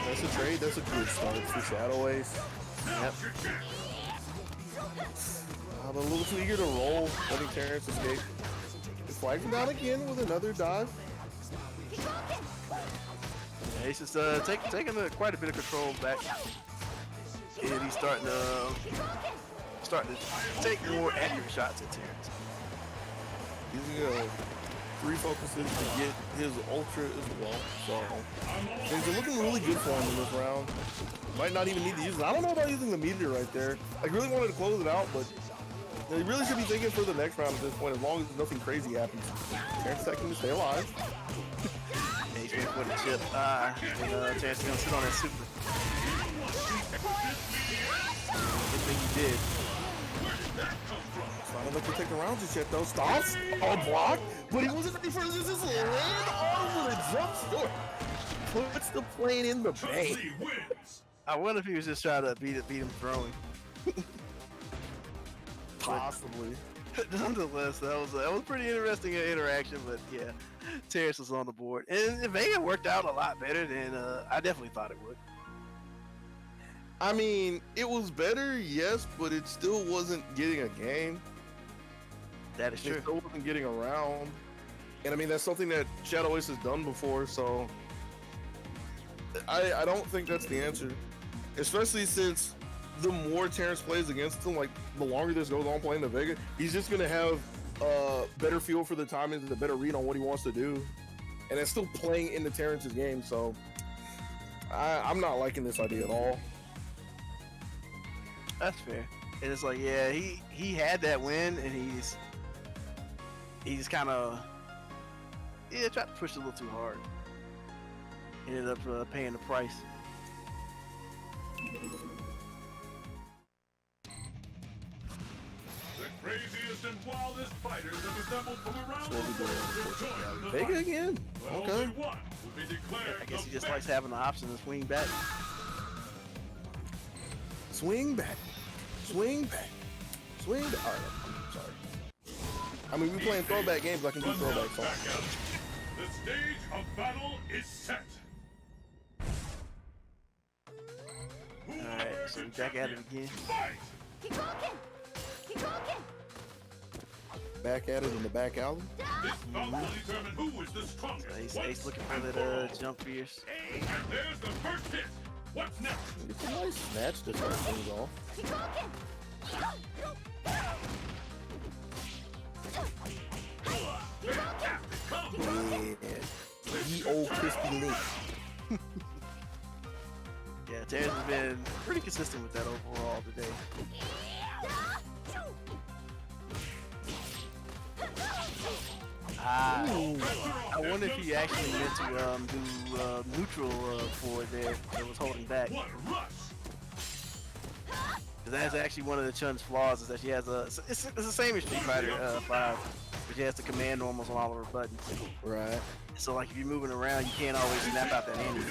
That's a trade. That's a good start for Shadow Ace. Yep. I'm a little too eager to roll, letting Terrence escape. He's flagging down again with another dive. Yeah, he's just taking quite a bit of control back. And he's starting to starting to take more accurate shots at Terrence. He's gonna refocus it to get his ultra as well. So things are looking really good for him in this round. Might not even need to use it. I don't know about using the meteor right there. I really wanted to close it out, but they really should be thinking for the next round at this point, as long as nothing crazy happens. Terrence Tech to stay alive. Yeah, he's waiting for the chip. And Terrence is gonna sit on that super. Good thing he did. Trying to look to take the round just yet though. Stops on block, but he wasn't ready for this. Just land on with a jump short. Puts the plane in the bank. I wonder if he was just trying to beat him throwing. Possibly. Nonetheless, that was a pretty interesting interaction. But yeah, Terrence was on the board, and Vega worked out a lot better than I definitely thought it would. I mean, it was better, yes, but it still wasn't getting a game. That is It true. still wasn't getting around. And I mean, that's something that Shadow Ace has done before, so I don't think that's the answer. Especially since the more Terrence plays against him, like the longer this goes on playing the Vega, he's just gonna have a better feel for the timings and a better read on what he wants to do. And it's still playing into Terrence's game, so I'm not liking this idea at all. That's fair. And it's like, yeah, he had that win, and he's kind of tried to push it a little too hard. Ended up paying the price. The craziest and wildest fighters have assembled from around So the world to join the Vega fight. again? Only Okay. one will be declared I guess he the just best. likes having the option to swing back. Swing back. Swing back. Swing back. All right, I'm sorry. I mean, we're playing throwback games. I can do throwback songs. Back out. The stage of battle is set. Alright, so we back at it again. Fight! Back at it in the back alley. This bout will determine who is the strongest. Ace looking for and that all. jump fierce. And there's the first hit. What's next? It's a nice snatch to start things off. Fantastic combo. Yeah. Ye old crispy link. Yeah, Terrence has been pretty consistent with that overall today. I wonder if he actually meant to do neutral forward there that was holding back. What a rush! Because that's actually one of the Chun's flaws is that she has it's the same as Street Fighter 5, but she has the command normals on all of her buttons. Right. So like if you're moving around, you can't always snap out that hand.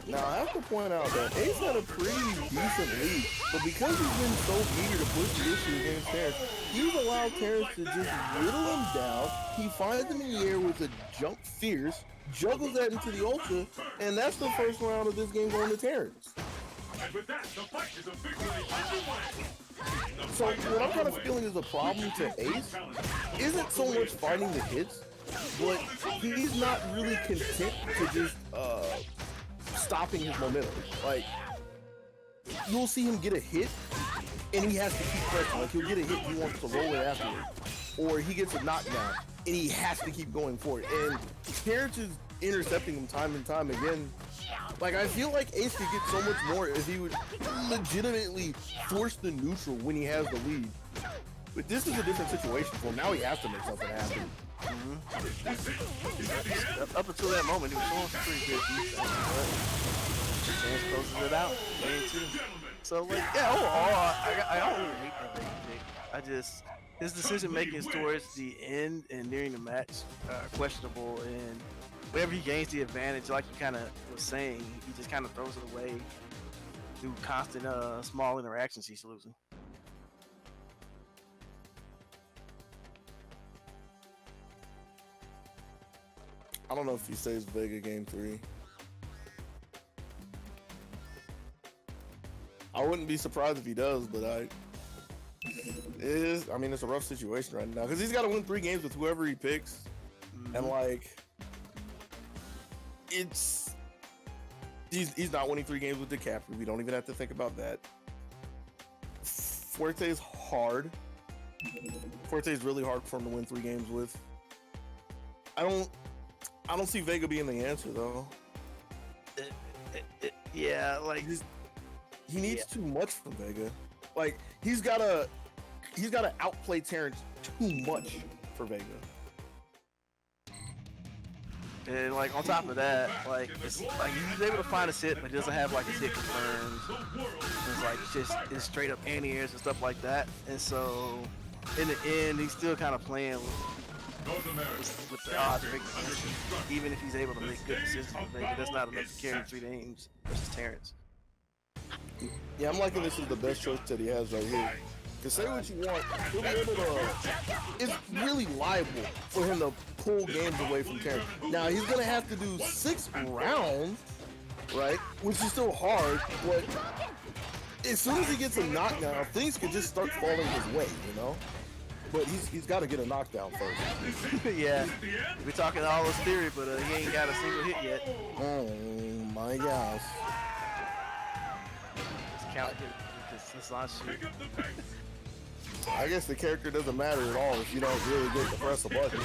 Now, I have to point out that Ace had a pretty decent lead, but because he's been so eager to push the issue against Terrence, he's allowed Terrence to just whittle him down. He finds him in the air with a jump fierce, juggles that into the ultra, and that's the first round of this game going to Terrence. And with that, the fight is officially underway. So what I'm kind of feeling is a problem to Ace isn't so much finding the hits, but he's not really content to just stopping his momentum. Like, you'll see him get a hit, and he has to keep pressing. Like, he'll get a hit, he wants to roll it afterward. Or he gets a knockdown, and he has to keep going for it. And Terrence is intercepting him time and time again. Like, I feel like Ace could get so much more if he would legitimately force the neutral when he has the lead. But this is a different situation for him. Now he has to make something happen. Up until that moment, he was showing some pretty good defense, but Terrence closes it out. Game 2. So like, yeah, overall, I don't really hate that pick. I just his decision making towards the end and nearing the match questionable, and whenever he gains the advantage, like you kind of was saying, he just kind of throws it away through constant small interactions he's losing. I don't know if he stays Vega game 3. I wouldn't be surprised if he does, but it's a rough situation right now because he's got to win 3 games with whoever he picks, and like, he's not winning 3 games with DiCaprio. We don't even have to think about that. Fuerte's hard. Fuerte's really hard for him to win 3 games with. I don't see Vega being the answer though. Yeah, like He needs too much from Vega. Like he's gotta outplay Terrence too much for Vega. and like on top of that, like it's like he's able to find a sit, but he doesn't have like his hit confirms. It's like it's straight up anti-airs and stuff like that. And so in the end, he's still kind of playing with the odds of making decisions. Even if he's able to make good decisions with Vega, that's not enough to carry 3 games versus Terrence. Yeah, I'm liking this as the best choice that he has right here. Cause say what you want, he'll be able to. It's really liable for him to pull games away from Terrence. Now he's gonna have to do 6 rounds, right? Which is still hard, but as soon as he gets a knockdown, things can just start falling his way, you know. But he's got to get a knockdown first. Yeah, we're talking all this theory, but he ain't got a single hit yet. Oh my gosh. Just count it. It's not shit. I guess the character doesn't matter at all if you don't really get to press a button.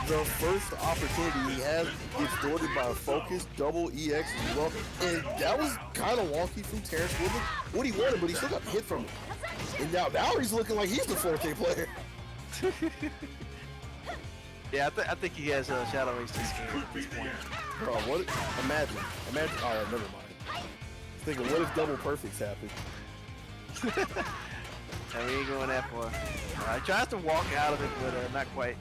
The first opportunity he has gets thwarted by a focus double EX as well. And that was kind of wonky from Terrence Woodman. What he wanted, but he still got hit from it. And now he's looking like he's the 4K player. Yeah, I think he has Shadow Ace too scared at this point. Bro, what? Imagine. All right, never mind. Thinking, what if double perfects happen? And we ain't going that far. He tries to walk out of it, but not quite.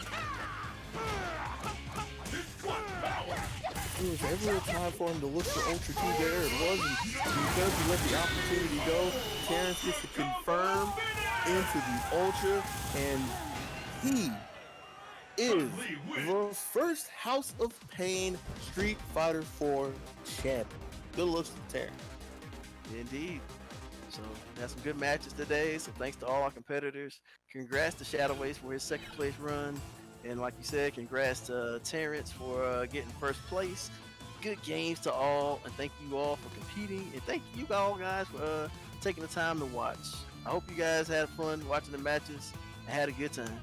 There was ever a time for him to look for Ultra 2 there, it wasn't. Because he let the opportunity go, Terrence gets to confirm into the Ultra, and he is the first House of Pain Street Fighter 4 champion. Good looks to Terrence. Indeed. So we had some good matches today. So thanks to all our competitors. Congrats to Shadow Ace for his 2nd place run. And like you said, congrats to Terrence for getting 1st place. Good games to all, and thank you all for competing. And thank you all guys for taking the time to watch. I hope you guys had fun watching the matches and had a good time.